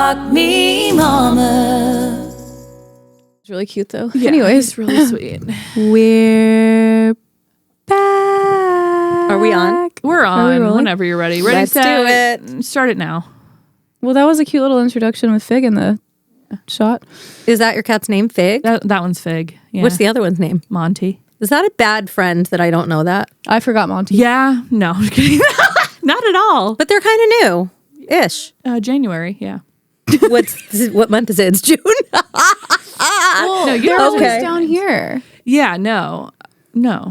Rock me, mama. It's really cute though. Yeah, Anyways, it's really sweet. we're back. Are we on? We're on rolling? whenever you're ready. Ready, Let's set, do it. Start it now. Well, that was a cute little introduction with Fig in the shot. Is that your cat's name, Fig? That one's Fig. Yeah. What's the other one's name? Monty. Is that a bad friend that I don't know that? I forgot Monty. Yeah. No, I'm kidding. Not at all. But they're kind of new-ish. January. Yeah. What month is it? It's June. Well, No, you they're know- always Okay. down here. Yeah. No.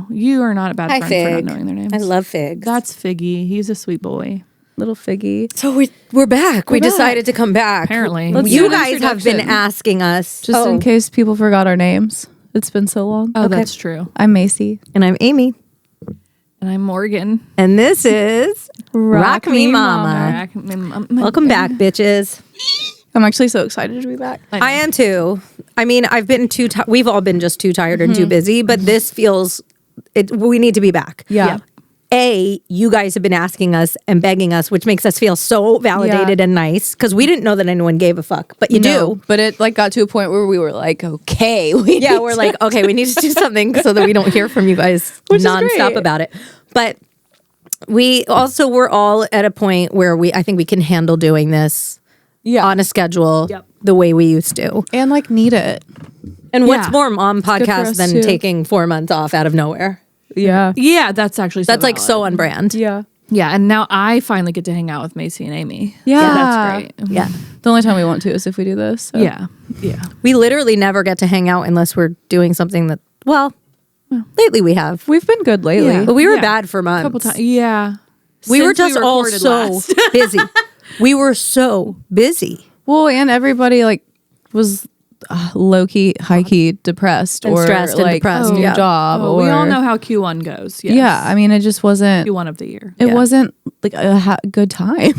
You are not a bad Hi, friend Fig. for not knowing their names. I love Figs. That's Figgy. He's a sweet boy. Little Figgy. So we're back. We back. decided to come back. Apparently. Let's do You an guys have been introduction. asking us. Just in case people forgot our names. It's been so long. Oh, that's true. I'm Macy. And I'm Amy. And I'm Morgan. And this is Rock Me Mama. Welcome back, bitches. I'm actually so excited to be back. I am too. I mean, I've been we've all been just too tired and too busy, but this feels we need to be back. Yeah. You guys have been asking us and begging us, which makes us feel so validated and nice because we didn't know that anyone gave a fuck, but you do. But it got to a point where we were like, okay. We're like, okay, we need to do something so that we don't hear from you guys Which is nonstop great. about it. But we're all at a point where I think we can handle doing this on a schedule the way we used to. And need it. And what's Yeah. more on good for podcast us, than too. taking 4 months off out of nowhere? Yeah. Yeah, that's actually That's like valid. so on brand. Yeah. Yeah, and now I finally get to hang out with Macy and Amy. Yeah. So that's great. Yeah. The only time we want to is if we do this. So. Yeah. Yeah. We literally never get to hang out unless we're doing something that, lately we have. We've been good lately. Yeah. But we were Yeah. bad for months. Couple times. Yeah. We were Since just all recorded so last. busy. We were so busy. Well, and everybody was low key, high key depressed And or stressed and depressed, new yeah. job. Oh, or, we all know how Q1 goes. Yes. Yeah. I mean, it just wasn't. Q1 of the year. It Yeah. wasn't a good time.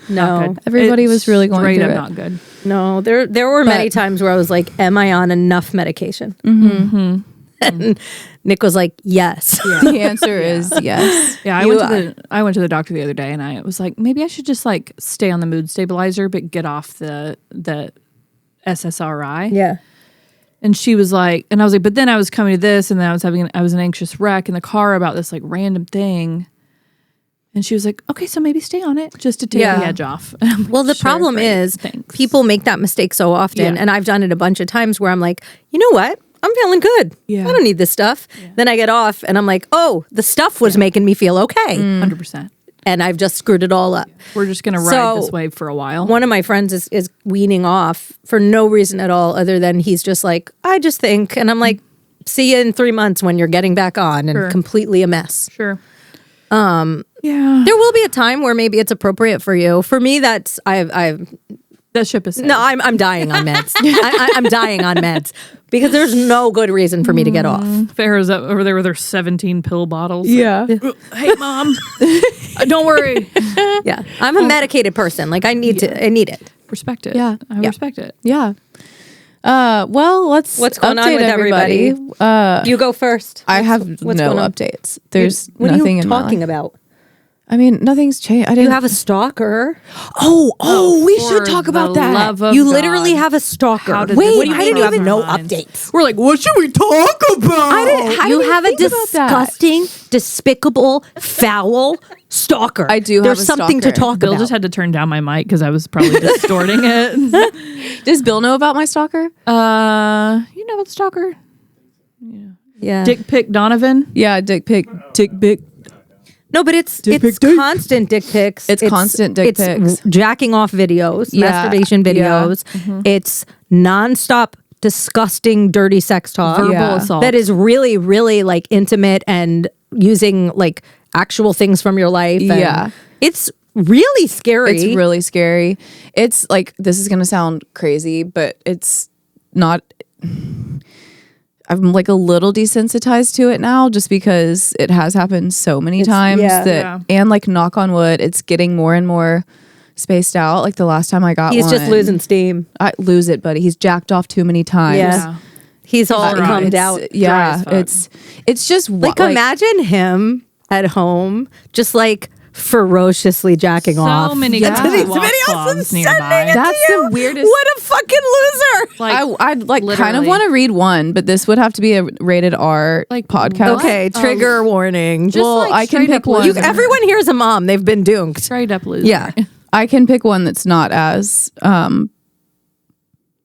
No. Good. Everybody It's was really going straight through up it. not good. No, there were many times where I was like, am I on enough medication? Mm-hmm. And Nick was like, yes. The answer is yes. Yeah, I went to the doctor the other day and I was like, maybe I should just stay on the mood stabilizer but get off the SSRI. Yeah. And she was like, and I was like, but then I was coming to this and then I was an anxious wreck in the car about this random thing. And she was like, okay, so maybe stay on it just to take Yeah. the edge off. And I'm like, Well, the "Sure, problem great, is thanks." people make that mistake so often. Yeah. And I've done it a bunch of times where I'm like, you know what? I'm feeling good. Yeah. I don't need this stuff. Then I get off and I'm like, oh, the stuff was making me feel okay. 100%. And I've just screwed it all up. We're just going to ride So, this wave for a while. One of my friends is weaning off for no reason at all other than he's just like, I just think. And I'm like, see you in 3 months when you're getting back on and Sure. completely a mess. Sure. Yeah. There will be a time where maybe it's appropriate for you. For me, that's I've That ship is sailed. no, I'm dying on meds. I'm dying on meds because there's no good reason for me to get off. Farrah's up over there with her 17 pill bottles. Yeah. Hey, Mom. Don't worry. Yeah, I'm a medicated person. Like I need it. Respect it. Yeah. I respect it. Yeah. Well, let's What's going on update with everybody? everybody. You go first. I have what's no going on? updates. There's What nothing are you in my talking life. about? I mean, nothing's changed. I You didn't have a stalker. Oh, we For should talk about the that. love of You God. lliterally have a stalker. How did Wait, this what do you not mean you cross have our no minds? updates? We're like, what should we talk about? You didn't have a think about that. disgusting, despicable, foul stalker. I do have There's a something to stalker. talk Bill about. just had to turn down my mic because I was probably distorting it. Does Bill know about my stalker? You know about the stalker? yeah. Dick Pic Donovan? Yeah, dick pic. No, but it's pic constant dick pics. It's constant dick pics. Jacking off videos, Yeah, masturbation yeah. videos. It's nonstop, disgusting, dirty sex talk. Verbal Yeah. assault. That is really, really intimate and using actual things from your life. and Yeah. it's really scary. It's really scary. It's this is gonna sound crazy, but it's not. I'm a little desensitized to it now, just because it has happened so many times yeah. that, and knock on wood, it's getting more and more spaced out. The last time I got He's one, just losing steam. I lose it, buddy. He's jacked off too many times. Yeah. He's all dry. cummed It's- out. Yeah, Dry as fuck. it's just Imagine him at home, just ferociously jacking off. So many into these washcloths and nearby. sending it That's to you. the weirdest- What a fucking loser. Like, I'd like kind of literally. want to read one, but this would have to be a rated R Like, podcast. Okay, trigger warning. Just well, like I can straight pick up one. loser. Everyone here's a mom. They've been doomed. straight up loser. Yeah. I can pick one that's not as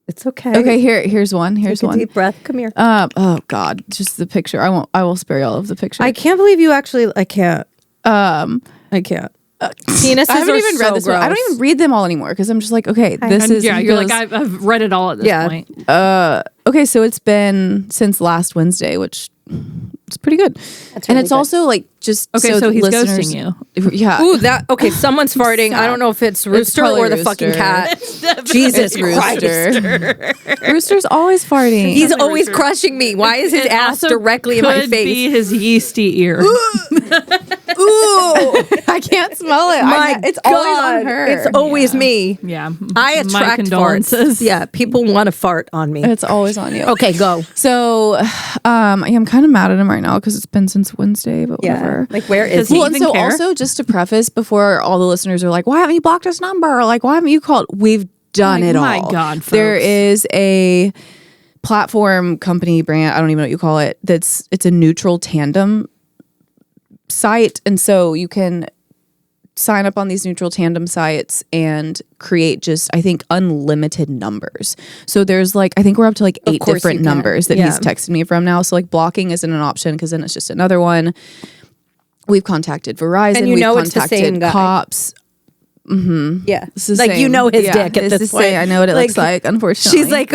It's okay. okay. Here's one. Here's Take a one. deep breath. Come here. Oh God, just the picture. I will spare y'all of the picture. I can't believe you actually. I can't. I can't. Penises I haven't are even so read this one. I don't gross. even read them all anymore because I'm just like, okay, this is Yeah, he you're goes, like, I've read it all at this Yeah. point. okay, so it's been since last Wednesday, which is pretty good. That's and really it's good. also like just Okay, so he's listeners- ghosting Yeah. Ooh, that okay. Someone's farting. I don't know if it's Rooster probably or the fucking Rooster. cat. Jesus It's Christ. Rooster. Rooster's always farting. He's always crushing me. Why is his It ass also directly in my could face? be his yeasty ear. Ooh, I can't smell it. my it's God. always on her. It's always me. Yeah. I My attract condolences. farts. Yeah, people want to fart on me. It's always on you. Okay, go. So, I'm kind of mad at him right now because it's been since Wednesday, but whatever. Like, where is Does he? he Well, and even so care? also just to preface before all the listeners are like, why haven't you blocked this number? Like, why haven't you called? We've done Like, it all. my God, There folks. is a platform company brand, I don't even know what you call it, it's a neutral tandem site. And so you can sign up on these neutral tandem sites and create just, I think, unlimited numbers. So there's like, I think we're up to like 8 course different you can. numbers that Yeah. he's texted me from now. So like blocking isn't an option because then it's just another one. We've contacted Verizon. And you we've know it's the contacted same guy. cops. Yeah, It's the like you same. know his Yeah, dick at it's this the point. same. I know what it looks like. Unfortunately, She's like,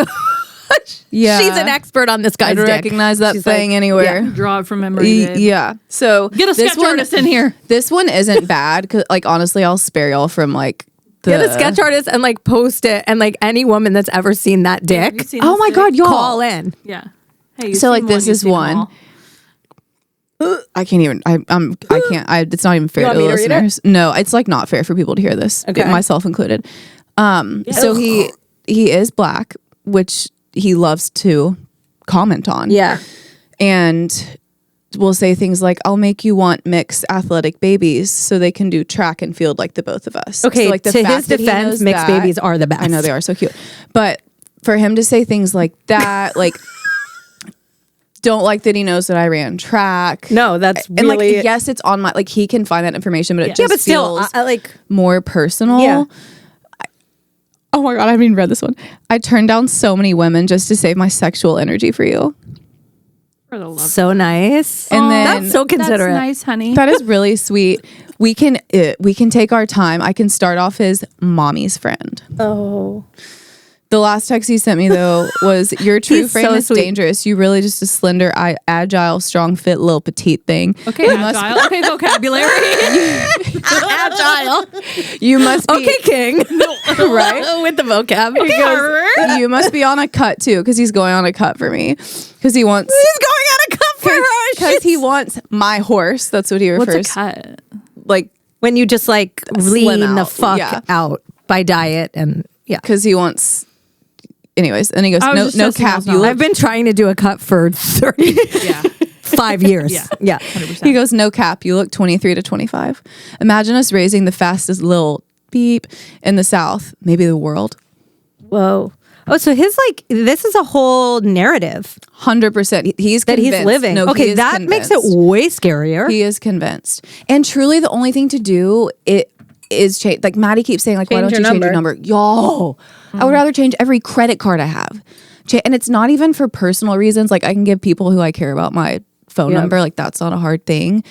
yeah, she's an expert on this guy's I'd dick. recognize that She's thing like, anywhere. Draw it from memory. babe. Yeah. So Get a this sketch artist in here. This one isn't bad because, like, honestly, I'll spare y'all from like the Get a sketch artist and like post it, and like any woman that's ever seen that Have you dick, seen Oh this my dick? God, y'all! call in. Yeah. Hey, you've So, like, seen this you've is seen them one. all. I can't even. I can't. It's not even fair You to want the me to read it? listeners. No, it's like not fair for people to hear this, Okay. myself included. So he is black, which he loves to comment on. Yeah, And will say things like, I'll make you want mixed athletic babies so they can do track and field like the both of us. okay. So, like, the to fact his that he defense, knows mixed that- babies are the best. I know they are so cute. But for him to say things like that, like, don't like that he knows that I ran track. No, that's And really like, yes, it's on my, like, he can find that information, but it Yeah. just yeah, but still, feels I like. more personal. Yeah. Oh my God, I haven't even read this one. I turned down so many women just to save my sexual energy for you. For the love. So nice. And then that's so considerate. That's nice, honey. that is really sweet. We can take our time. I can start off as mommy's friend. Oh, The last text he sent me though was, your true He's frame so is sweet. dangerous. You really just a slender, agile, strong fit, little petite thing. Okay, agile. Okay, vocabulary. agile. You must be Okay, King. right. With the vocab. You must be on a cut too, because he's going on a cut for me. Because he wants, He's going on a cup for her. because he wants my horse. That's what he What's refers. a cut? Like, When you just like lean the out, fuck yeah. out by diet and yeah. because he wants. Anyways, and he goes, I was no, just no testing cap. those You knowledge. look I've been trying to do a cut for 35 Yeah. years. Yeah. Yeah. 100%. He goes, no cap. You look 23 to 25. Imagine us raising the fastest little beep in the South, maybe the world. Whoa. Oh, so his like this is a whole narrative 100%. He's that convinced. he's living. No, he Okay, is that makes it convinced. way scarier. He is convinced. And truly, the only thing to do is change. Like Maddie keeps saying, like, why don't Change you your change your number? Yo, I would rather change every credit card I have. And it's not even for personal reasons. Like, I can give people who I care about my phone Yeah. number. Like, that's not a hard thing.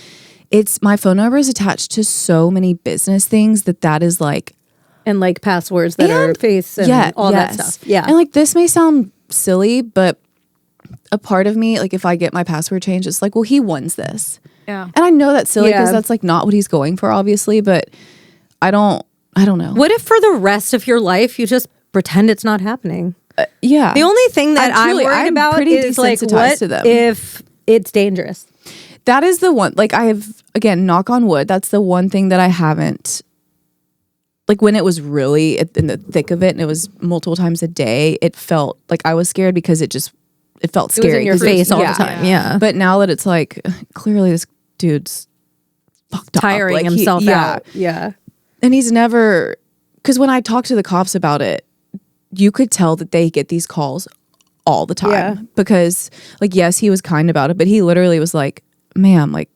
It's my phone number is attached to so many business things that is like, and like passwords that are face and all that stuff. Yeah. And like, this may sound silly, but a part of me, like, if I get my password changed, it's like, well, he wants this. Yeah. And I know that's silly because Yeah. that's like not what he's going for, obviously, but I don't know. What if for the rest of your life you just pretend it's not happening? Yeah. The only thing that I'm truly- worried I'm about pretty is like desensitized what to them. if it's dangerous? That is the one, like, I have, again, knock on wood, that's the one thing that I haven't, like, when it was really in the thick of it and it was multiple times a day, it felt like I was scared because it felt It was scary. in your 'cause it was- face all yeah. the time. Yeah. But now that it's like, clearly this dude's fucked up. tiring Like, himself out. Yeah. And he's never, because when I talked to the cops about it, you could tell that they get these calls all the time. Yeah. Because, like, yes, he was kind about it, but he literally was like, ma'am, like,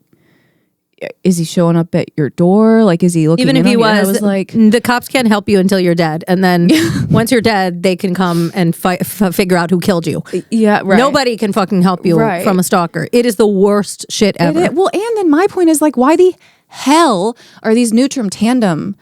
is he showing up at your door? Like, is he looking Even if in he on you? And I was, like, the cops can't help you until you're dead. And then once you're dead, they can come and figure out who killed you. yeah, right. Nobody can fucking help you Right. from a stalker. It is the worst shit ever. Well, and then my point is, like, why the hell are these neutral tandem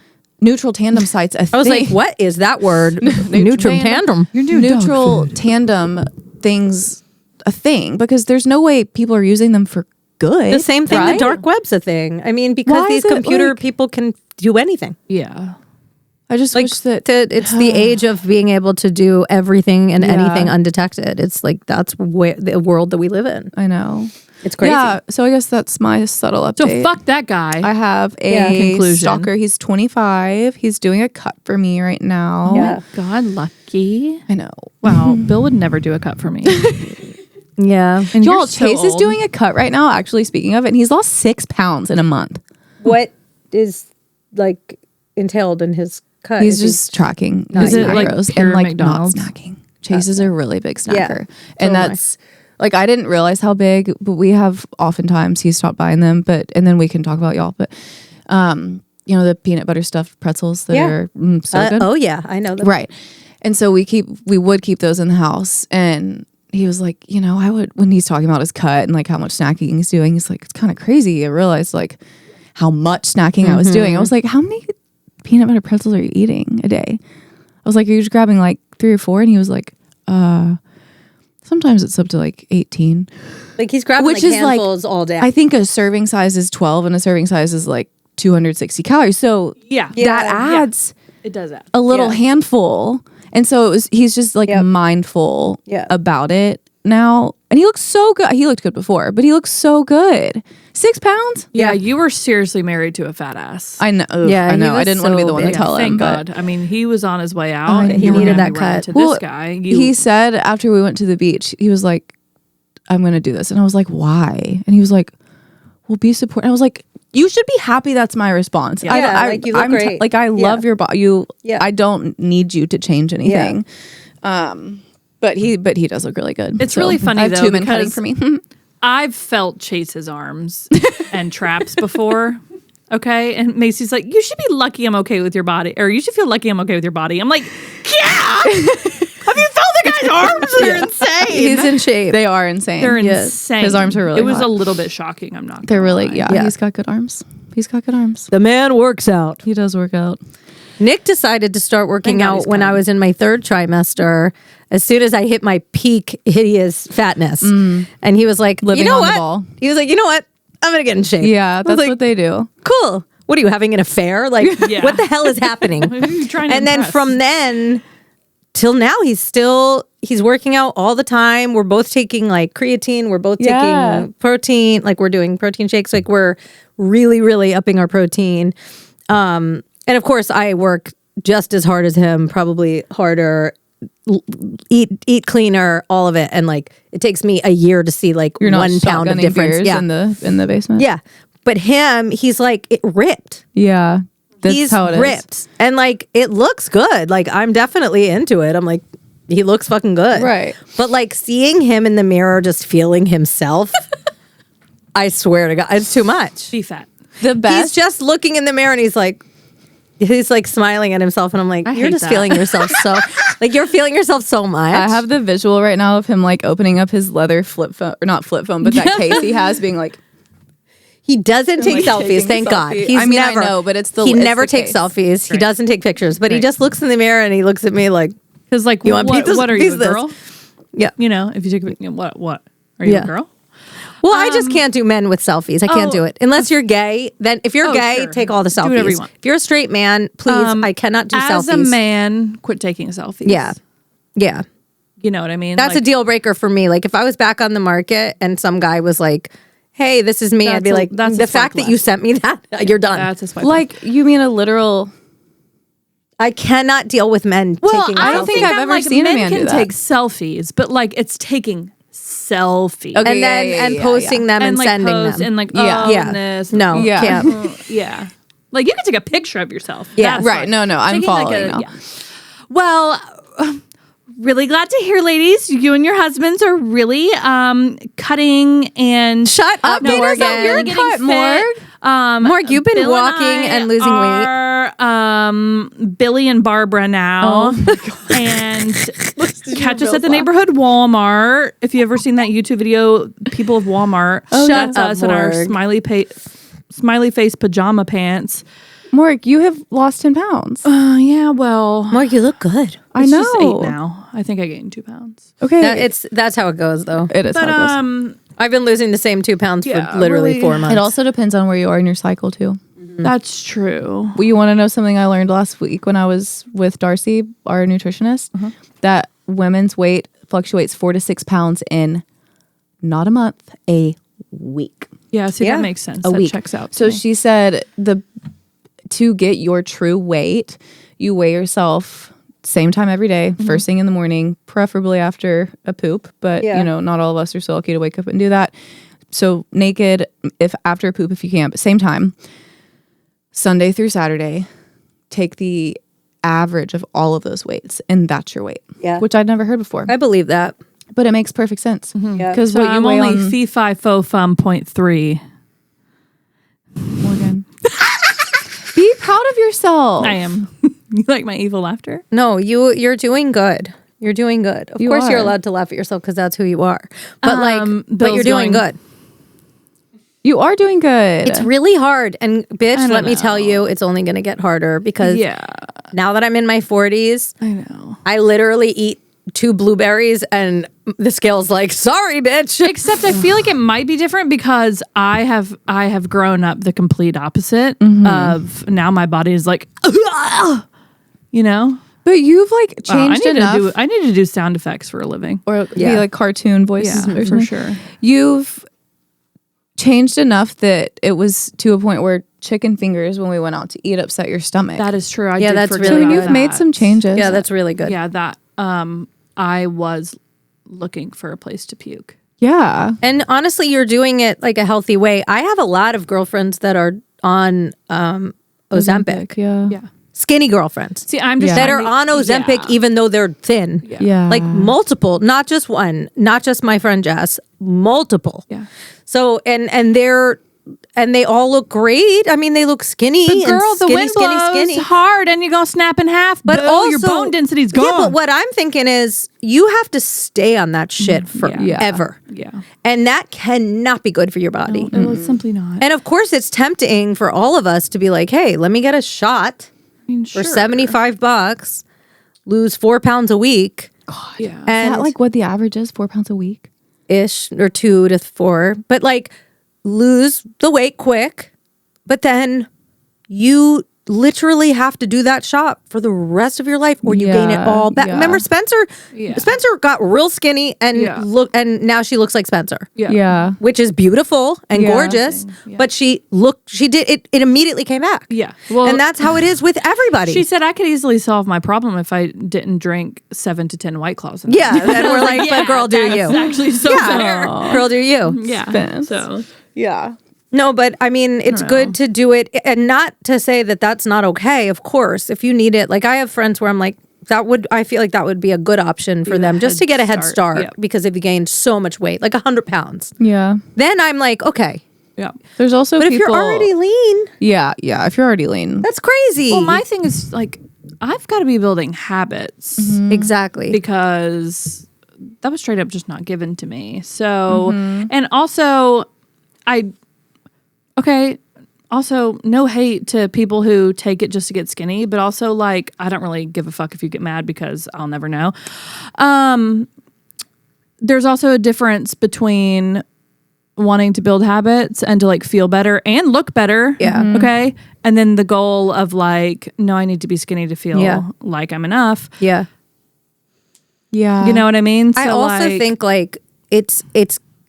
sites a thing? I was like, what is that word? Neutrum tandem. Neutral tandem things a thing? Because there's no way people are using them for good. The same thing, right? the dark web's a thing. I mean, because Why these is it, computer like- people can do anything. Yeah. I just Like wish that it's the age of being able to do everything and Yeah. anything undetected. It's like that's where the world that we live in. I know. It's crazy. Yeah, so I guess that's my subtle So update. fuck that guy. I have a Conclusion. stalker. He's 25. He's doing a cut for me right now. Yeah. God, lucky. I know. Wow, Bill would never do a cut for me. Yeah. And Y'all, you're so Chase is old. doing a cut right now, actually, speaking of it, and he's lost 6 pounds in a month. What is like entailed in his cut? He's just tracking Is it like macros pure and like McDonald's? not snacking. Chase is a really big snacker. Yeah, And totally. that's like, I didn't realize how big, but we have oftentimes he stopped buying them, and then we can talk about y'all, but you know, the peanut butter stuffed pretzels that are so good. Oh yeah, I know them. Right. And so we would keep those in the house. And he was like, you know, I would, when he's talking about his cut and like how much snacking he's doing, he's like, it's kind of crazy. I realized like how much snacking I was doing. I was like, how many peanut butter pretzels are you eating a day? I was like, are you just grabbing like 3 or 4? And he was like, sometimes it's up to like 18. Like he's grabbing Which like is, like, handfuls all day. I think a serving size is 12 and a serving size is like 260 calories. So Yeah. that adds It does that. a little Yeah. handful. And so he's just like Yep. mindful Yeah. about it now. And he looks so good. He looked good before, but he looks so good. 6 pounds? Yeah, you were seriously married to a fat ass. I know. Yeah, I he know. I was didn't want to be so the one big. to tell him. Thank But God. I mean, he was on his way out. I and know. you were needed gonna that be running cut. to Well, this guy. he said after we went to the beach, he was like, I'm going to do this. And I was like, why? And he was like, well, be supportive. I was like, you should be happy. That's my response. Yeah, like, you look great. Like, I love your body. Yeah. I don't need you to change anything. But he does look really good. It's really funny, I have though, 2 men cutting because for me. I've felt Chase's arms and traps before. Okay. And Macy's like, you should be lucky I'm okay with your body. Or you should feel lucky I'm okay with your body. I'm like, yeah. Have you felt the guy's arms? They're insane. he's in shape. They are insane. They're Yes. insane. His arms are really It was hot. a little bit shocking. I'm not. They're gonna really, lie. yeah, he's got good arms. He's got good arms. The man works out. He does work out. Nick decided to start working Thank God out he's when I kind. was in my 3rd trimester. As soon as I hit my peak hideous fatness, and he was like, Living "You know on the what?" ball. He was like, "You know what? I'm gonna get in shape." Yeah, I was that's like, what they do. Cool. What are you having an affair? Like, Yeah. what the hell is happening? Who are you trying to And then impress? from then till now, he's working out all the time. We're both taking like creatine. We're both Yeah. taking protein. Like we're doing protein shakes. Like we're really, really upping our protein. And of course, I work just as hard as him, probably harder. Eat cleaner, all of it, and like it takes me a year to see like You're not 1 pound of shotgunning difference. beers Yeah, in the basement. yeah. But him, he's like it ripped. Yeah. That's He's how it is. ripped, and like it looks good. Like I'm definitely into it. I'm like, he looks fucking good, Right. But like seeing him in the mirror, just feeling himself, I swear to God, it's too much. Be fat. The best. He's just looking in the mirror, and he's like smiling at himself, and I'm like, I you're hate just that. feeling yourself so, like you're feeling yourself so much. I have the visual right now of him like opening up his leather flip phone, or not flip phone, but that case he has, being like, He doesn't take like, selfies, taking thank a God. selfie. He's I mean, I never, know, but it's the- he it's never the takes case. selfies. He Right. doesn't take pictures, but he Right. just looks in the mirror and he looks at me like, Because like, You want what, pizzas? what are you, a Pizzas. girl? yeah. You know, if you take a what? Are you Yeah. a girl? Well, I just can't do men with selfies. I can't oh. do it unless you're gay. Then if you're Oh, gay, sure. take all the selfies. Do whatever you want. If you're a straight man, please, I cannot do As selfies. a man, quit taking selfies. Yeah, yeah. You know what I mean? That's Like, a deal breaker for me. Like if I was back on the market and some guy was like, "Hey, this is me," I'd That's be a- like, that's a "The swipe fact that you left. sent me that, you're done." That's a swipe. like, you mean a literal? I cannot deal with men well, taking. I selfies. don't think I've I'm ever like, seen a men man can do that. take selfies, but like it's taking selfie. Okay. and then yeah, and yeah, posting them and like sending post them. and like Yeah. oh Yeah. and this. No, Yeah. can't. Yeah. Like you can take a picture of yourself. Yeah. That's Right. fine. No, I'm Taking, like, following now. yeah. Well, really glad to hear, ladies. You and your husbands are really cutting and Shut up, no, Morgan. you're Cut, getting fit. Morg, you've been Bill walking I and losing weight. are, Billy and Barbara now. And catch us at the neighborhood Walmart. If you ever seen that YouTube video, people of Walmart. Shut That's up, us in our Morg. smiley face pajama pants. Morg, you have lost 10 pounds. Yeah, well, Morg, you look good. I it's know. just 8 now. I think I gained 2 pounds. Okay. That's how it goes, though. it is But how it goes. I've been losing the same 2 pounds Yeah, for literally really. 4 months. It also depends on where you are in your cycle too. That's true. Well, you want to know something I learned last week when I was with Darcy, our nutritionist, that women's weight fluctuates 4 to 6 pounds in not a month, a week. Yeah, see, Yeah, that makes sense. a That week. checks out. So to me. she said to get your true weight, you weigh yourself same time every day, first thing in the morning, preferably after a poop, but Yeah. not all of us are so lucky to wake up and do that. So naked, if after a poop, if you can, but same time, Sunday through Saturday, take the average of all of those weights, and that's your weight. Yeah. Which I'd never heard before, I believe that. but it makes perfect sense. Yeah. Because So what you I'm weigh only on fee fi fo fum 0.3. Morgan. Be proud of yourself. I am. You like my evil laughter? No, you're doing good. You're doing good. Of You course, you're are. allowed to laugh at yourself because that's who you are. But but Bill's you're doing going- good. You are doing good. It's really hard. And bitch, don't let me know. tell you, it's only going to get harder because Yeah, now that I'm in my 40s, I know. I literally eat 2 blueberries and the scale's like, sorry, bitch. Except I feel like it might be different because I have grown up the complete opposite of now my body is like, you know. But you've like Wow, changed enough, I need to do sound effects for a living. or Yeah. be like cartoon voices. Yeah, or for something. sure. You've changed enough that it was to a point where chicken fingers when we went out to eat upset your stomach. That is true. I Yeah, did that's forget really so about you've made that. some changes. Yeah, that's really good. Yeah, that I was looking for a place to puke. Yeah. And honestly, you're doing it like a healthy way. I have a lot of girlfriends that are on Ozempic. Yeah. Yeah. Skinny girlfriends. See, I'm just Yeah. That trying are to- on Ozempic yeah. even though they're thin. Yeah. Like multiple, not just one, not just my friend Jess, multiple. Yeah. So and they all look great. I mean, they look skinny. But and girl, the skinny, wind skinny, blows skinny. hard and you're gonna snap in half. But Boo, also your bone density's gone. Yeah, but what I'm thinking is you have to stay on that shit Yeah. forever. Yeah. And that cannot be good for your body. No, it's simply not. And of course, it's tempting for all of us to be like, hey, let me get a shot I mean, for sure. $75, lose 4 pounds a week. Yeah. Is And that like what the average is? 4 pounds a week? ish or 2 to 4, but like lose the weight quick, but then you literally have to do that shot for the rest of your life or you gain it Yeah, all back. yeah. Remember Spencer? Yeah. Spencer got real skinny and Yeah. and now she looks like Spencer. Yeah. Which is beautiful and Yeah. gorgeous, Yeah. but she did it immediately came back. Yeah. Well, and that's how it is with everybody. she said I could easily solve my problem if I didn't drink 7 to 10 White Claws. yeah, and we're like, but girl, do you? It's actually so fair. Girl, do you? Yeah. Spence. So Yeah. No, but I mean, it's good to do it and not to say that that's not okay. Of course, if you need it, like I have friends where I'm like, I feel like that would be a good option for them just to get a head start Yep. because they've gained so much weight, like 100 pounds. Yeah. Then I'm like, okay. yeah. There's also But people. if you're already lean, Yeah. Yeah. If you're already lean. that's crazy. Well, my thing is like I've got to be building habits exactly. because that was straight up just not given to me. So, and also also no hate to people who take it just to get skinny, but also like I don't really give a fuck if you get mad because I'll never know. There's also a difference between wanting to build habits and to like feel better and look better. Yeah. Okay. And then the goal of like, no, I need to be skinny to feel Yeah. like I'm enough. Yeah. Yeah. You know what I mean? I also think like it's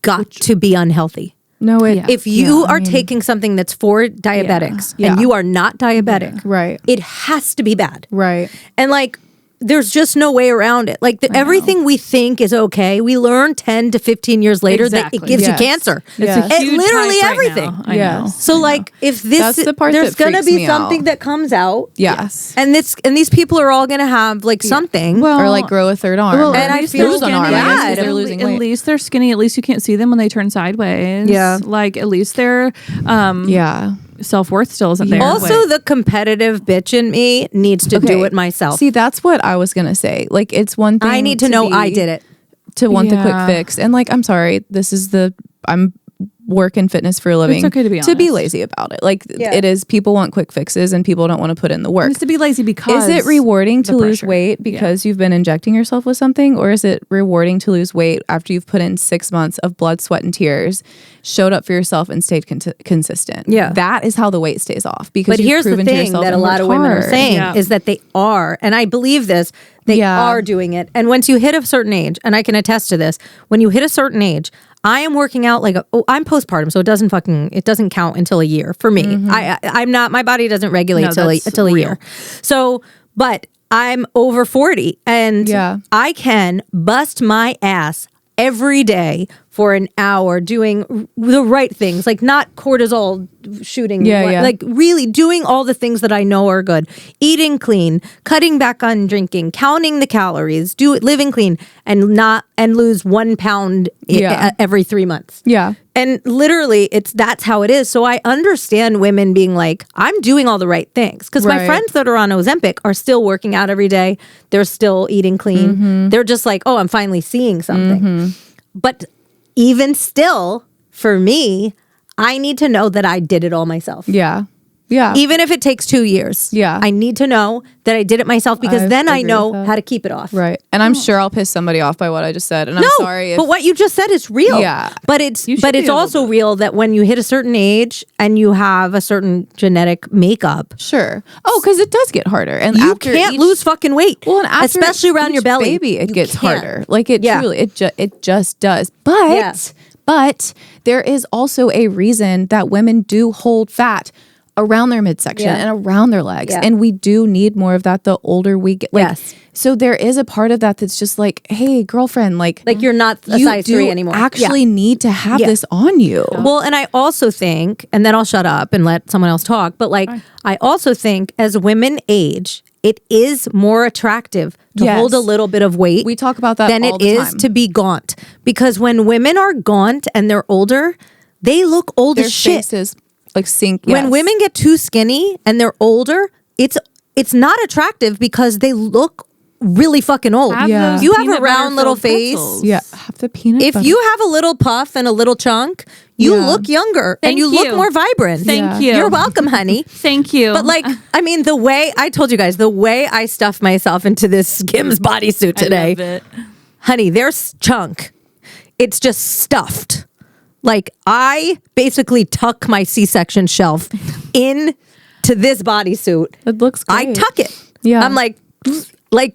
got to be unhealthy. No, it. Yeah. If you are taking something that's for diabetics Yeah. and you are not diabetic, Right. it has to be bad. Right. And like there's just no way around it. Like everything we think is okay, we learn 10 to 15 years later that it Exactly. gives Yes. you cancer. Yes. It's a huge literally hype right everything. now. I Yes. know. So like if That's this the part there's that gonna freaks be me something out. that comes out. Yes. And these people are all gonna have like something. Well, Or like grow a third arm. Well, And at I least feel they're lose an arm, I skinny. guess, 'cause bad. they're losing At weight. least they're skinny. At least you can't see them when they turn sideways. Yeah. Like at least their Yeah. self-worth still isn't there. Also, Wait. the competitive bitch in me needs to do Okay. it myself. See, that's what I was gonna say. Like, it's one thing I need to know I did it. to want the quick Yeah. fix. And like, I'm sorry, I'm work in fitness for a living. okay to be honest. lazy about it. Like Yeah. it is, people want quick fixes and people don't want to put in the work. It's to be lazy because Is it rewarding to the lose pressure. weight because you've been injecting yourself with something, or is it rewarding to lose weight after you've put in 6 months of blood, sweat, and tears, showed up for yourself, and stayed consistent? Yeah. That is how the weight stays off. Because But you've here's the proven to thing yourself that a and lot of worked women are hard. saying Yeah. is that they are, and I believe this, they Yeah. are doing it. And once you hit a certain age, and I can attest to this, when you hit a certain age, I am working out like I'm postpartum, so it doesn't count until a year for me. I'm not, my body doesn't regulate No, until that's a real. year. So, but I'm over 40 and Yeah. I can bust my ass every day for an hour doing the right things, like not cortisol shooting, Yeah. like really doing all the things that I know are good, eating clean, cutting back on drinking, counting the calories, living clean, and lose 1 pound Yeah. every 3 months. Yeah. And literally that's how it is. So I understand women being like, I'm doing all the right things. Because my Right. friends that are on Ozempic are still working out every day. They're still eating clean. Mm-hmm. They're just like, oh, I'm finally seeing something. But even still, for me, I need to know that I did it all myself. Yeah. Yeah. Even if it takes 2 years. Yeah. I need to know that I did it myself because I then I agree know with that. how to keep it off. Right. And I'm sure I'll piss somebody off by what I just said. And I'm No, sorry if but what you just said is real. Yeah. But it's You should but be it's able also to. real that when you hit a certain age and you have a certain genetic makeup, Sure. Oh, because it does get harder, and you after can't each- lose fucking weight. Well, and after especially around your each belly, baby, it You gets can't. harder. Like it Yeah. truly, it just does. But Yeah. but there is also a reason that women do hold fat around their midsection Yeah. and around their legs, Yeah. and we do need more of that the older we get. Like, Yes. So there is a part of that that's just like, hey, girlfriend, like Like you're not a you size do 3 anymore. actually Yeah. need to have Yeah. this on you. Well, and I also think, and then I'll shut up and let someone else talk, but like, I also think as women age, it is more attractive to Yes. hold a little bit of weight. We talk about that than all it the is time. to be gaunt. Because when women are gaunt and they're older, they look old Their as shit. faces like sink. When yes. women get too skinny and they're older, it's not attractive because they look really fucking old. Have Yeah. those You have a peanut round little butter-filled face. pretzels. yeah, have the peanut. If butter. you have a little puff and a little chunk, you Yeah. look younger and Thank you look you. more vibrant. Thank you. You're welcome, honey. Thank you. But like, I mean, the way I told you guys, the way I stuffed myself into this Skims bodysuit I today, love it. honey, there's chunk. It's just stuffed. Like I basically tuck my C-section shelf in to this bodysuit. It looks great. I tuck it. Yeah. I'm like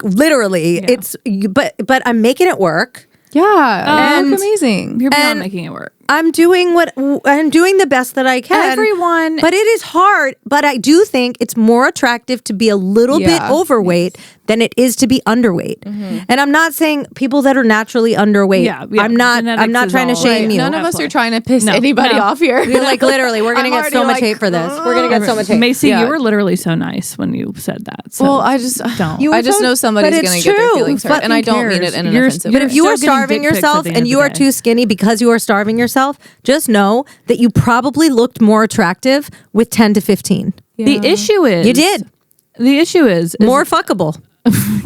literally. Yeah. It's but I'm making it work. Yeah, And- it looks amazing. You're beyond And- making it work. I'm doing the best that I can. Everyone- but it is hard. But I do think it's more attractive to be a little bit Yeah. overweight than it is to be underweight. And I'm not saying people that are naturally underweight. Yeah, yeah. I'm not Genetics trying to is all- shame Right. you. None of At us play. are trying to piss No, anybody no. off here. You're like literally, we're gonna I'm get already so much like, hate for this. We're gonna get so much hate. Macy, Yeah. you were literally so nice when you said that. So Well, I just don't. You I were just so- know somebody's but it's going to get their true. feelings hurt, and I Fucking don't mean cares. it in an You're- offensive But way. if you still are getting starving dick pics at yourself the end and of you the are day. too skinny because you are starving yourself, just know that you probably looked more attractive with 10 to 15. the issue is You did. The issue is More fuckable.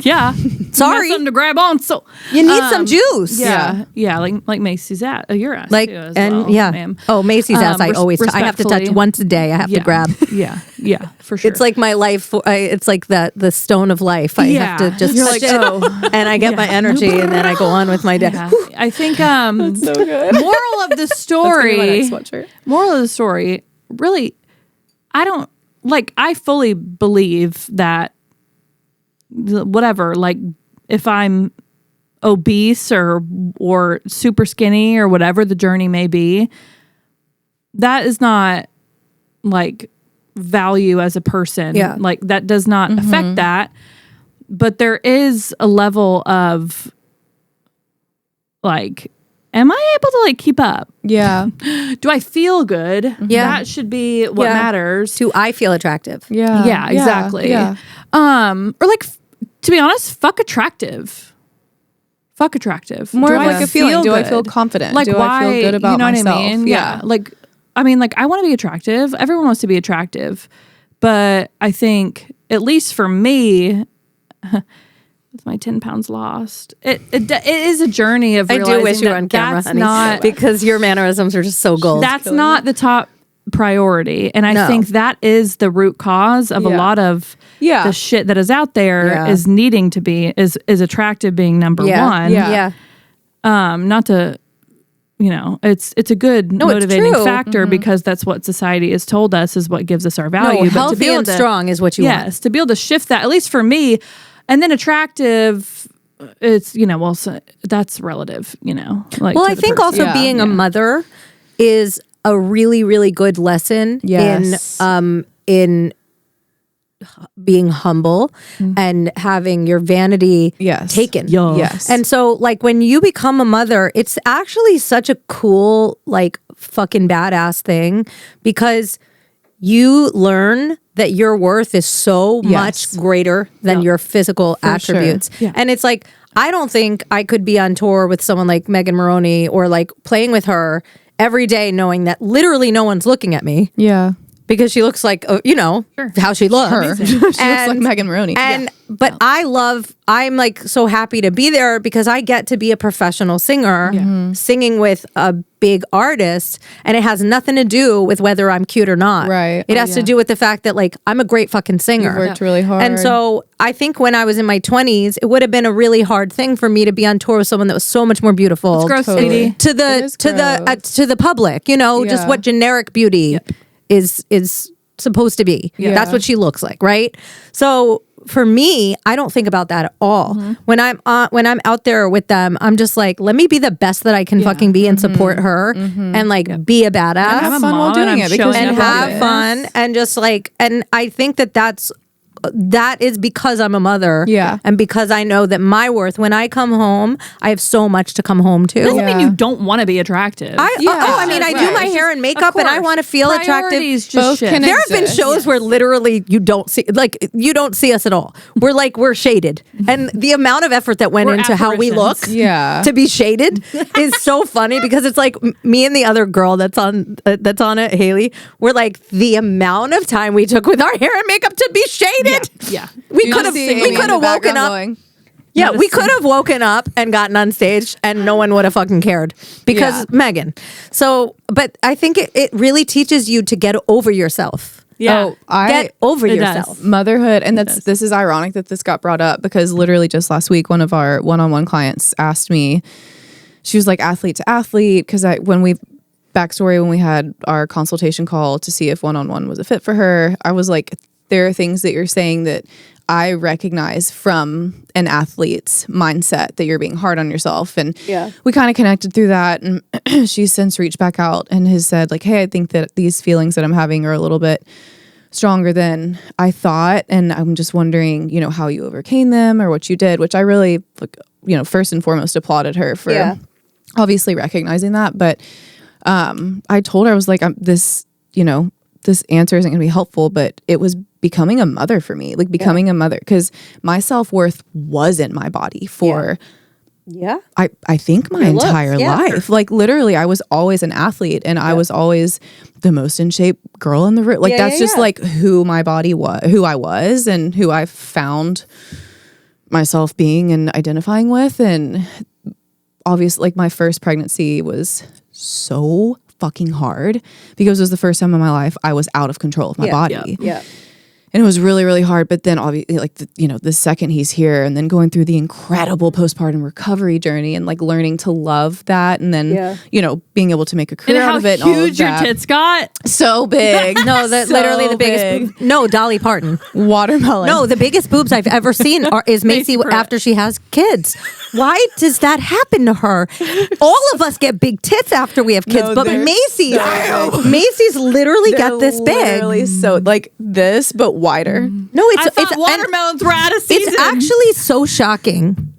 Yeah. Sorry. Something to grab on. So You need some juice. yeah, like Macy's ass, your ass, Like, too, as and well, yeah. ma'am. Oh, Macy's ass. I always, I have to touch respectfully. once a day. I have to grab. Yeah, for sure. It's like my life. It's like the stone of life. I have to just You're touch like, it, oh. and I get my energy, and then I go on with my day. Yeah. I think so good. moral of the That's story. gonna be my next sweatshirt. Moral of the story, really, I fully believe that whatever, like if I'm obese or super skinny or whatever the journey may be, that is not like value as a person. Yeah. Like that does not affect that. But there is a level of like, am I able to like keep up? Yeah. Do I feel good? Yeah. That should be what Yeah. matters. Do I feel attractive? Yeah. Yeah, exactly. Yeah. Or like, to be honest, fuck attractive. Fuck attractive. More Do of I like a feeling. Do I feel good? confident? Like, do why? I feel good about you know myself? what I mean? Yeah. Like, I mean, like, I want to be attractive. Everyone wants to be attractive. But I think, at least for me, with my 10 pounds lost, it is a journey of I realizing do wish you were that on camera, that's honey, not, because your mannerisms are just so gold. that's not the top priority. And I No. think that is the root cause of a Yeah. lot of Yeah. the shit that is out there Yeah. is needing to be, is attractive being number one. Yeah. Not to, it's a good it's motivating true. factor because that's what society has told us is what gives us our value. No, But to healthy be able and to- strong is what you want. yes, to be able to shift that, at least for me, and then attractive, it's, so that's relative, like. Well, to I the think person. also Yeah. being a mother is a really, really good lesson Yes. in being humble and having your vanity Yes. taken. Yeah. Yes. And so, like, when you become a mother, it's actually such a cool, like, fucking badass thing because you learn that your worth is so much greater than your physical attributes. Yeah. And it's like, I don't think I could be on tour with someone like Megan Maroney or like playing with her every day knowing that literally no one's looking at me Yeah. because she looks like, how she looks. Her. She looks like Megan Maroney. And but I'm like so happy to be there because I get to be a professional singer singing with a big artist, and it has nothing to do with whether I'm cute or not. Right. It has to do with the fact that like I'm a great fucking singer. You've worked really hard. And so I think when I was in my 20s, it would have been a really hard thing for me to be on tour with someone that was so much more beautiful. It's gross, Totally. sweetie. To It the is to the public, just Yeah. what generic beauty is supposed to be. Yeah. That's what she looks like, right? So for me, I don't think about that at all. When I'm out there with them, I'm just like, let me be the best that I can fucking be and support her and like be a badass have I'm a fun while mom and doing I'm it because showing you and up love have it. fun and just like, and I think that is because I'm a mother. Yeah. And because I know that my worth, when I come home, I have so much to come home to. Doesn't mean Yeah. you don't want to be attractive. I do my hair and makeup and I want to feel attractive. Priorities just Both shift. can There have been exist. shows where literally you don't see us at all. We're shaded. And the amount of effort that went We're into how we look apparitions. Yeah. to be shaded is so funny because it's like me and the other girl that's on it, Haley, we're like the amount of time we took with our hair and makeup to be shaded. Yeah. We You could just have see Amy in the woken background up. going, Yeah, Not a we could have woken up and gotten on stage and no one would have fucking cared because Yeah. Megan. So, but I think it really teaches you to get over yourself. Yeah. Get over It does. yourself. Motherhood, and this is ironic that this got brought up because literally just last week one of our one-on-one clients asked me, she was like athlete to athlete, because when we had our consultation call to see if one-on-one was a fit for her, I was like, there are things that you're saying that I recognize from an athlete's mindset, that you're being hard on yourself. And we kind of connected through that. And she's since reached back out and has said like, hey, I think that these feelings that I'm having are a little bit stronger than I thought. And I'm just wondering, how you overcame them or what you did, which I really, first and foremost applauded her for obviously recognizing that. But I told her, I was like, this answer isn't going to be helpful, but it was becoming a mother for me, like becoming a mother, because my self-worth was in my body for I think my looks, entire life. Like literally I was always an athlete and I was always the most in shape girl in the room. Like that's just like who my body was, who I was and who I found myself being and identifying with. And obviously like my first pregnancy was so fucking hard because it was the first time in my life I was out of control of my body. And it was really, really hard. But then obviously like, the second he's here and then going through the incredible postpartum recovery journey and like learning to love that. And then, being able to make a career And out how of it. and all of huge your that. tits got. So big. No, that So literally the biggest. big. No, Dolly Parton. Watermelon. No, the biggest boobs I've ever seen is Macy Pratt. after she has kids. Why does that happen to her? All of us get big tits after we have kids, but Macy's literally got this big. Literally so like this, but wider. No, I thought watermelons were out of season. It's actually so shocking.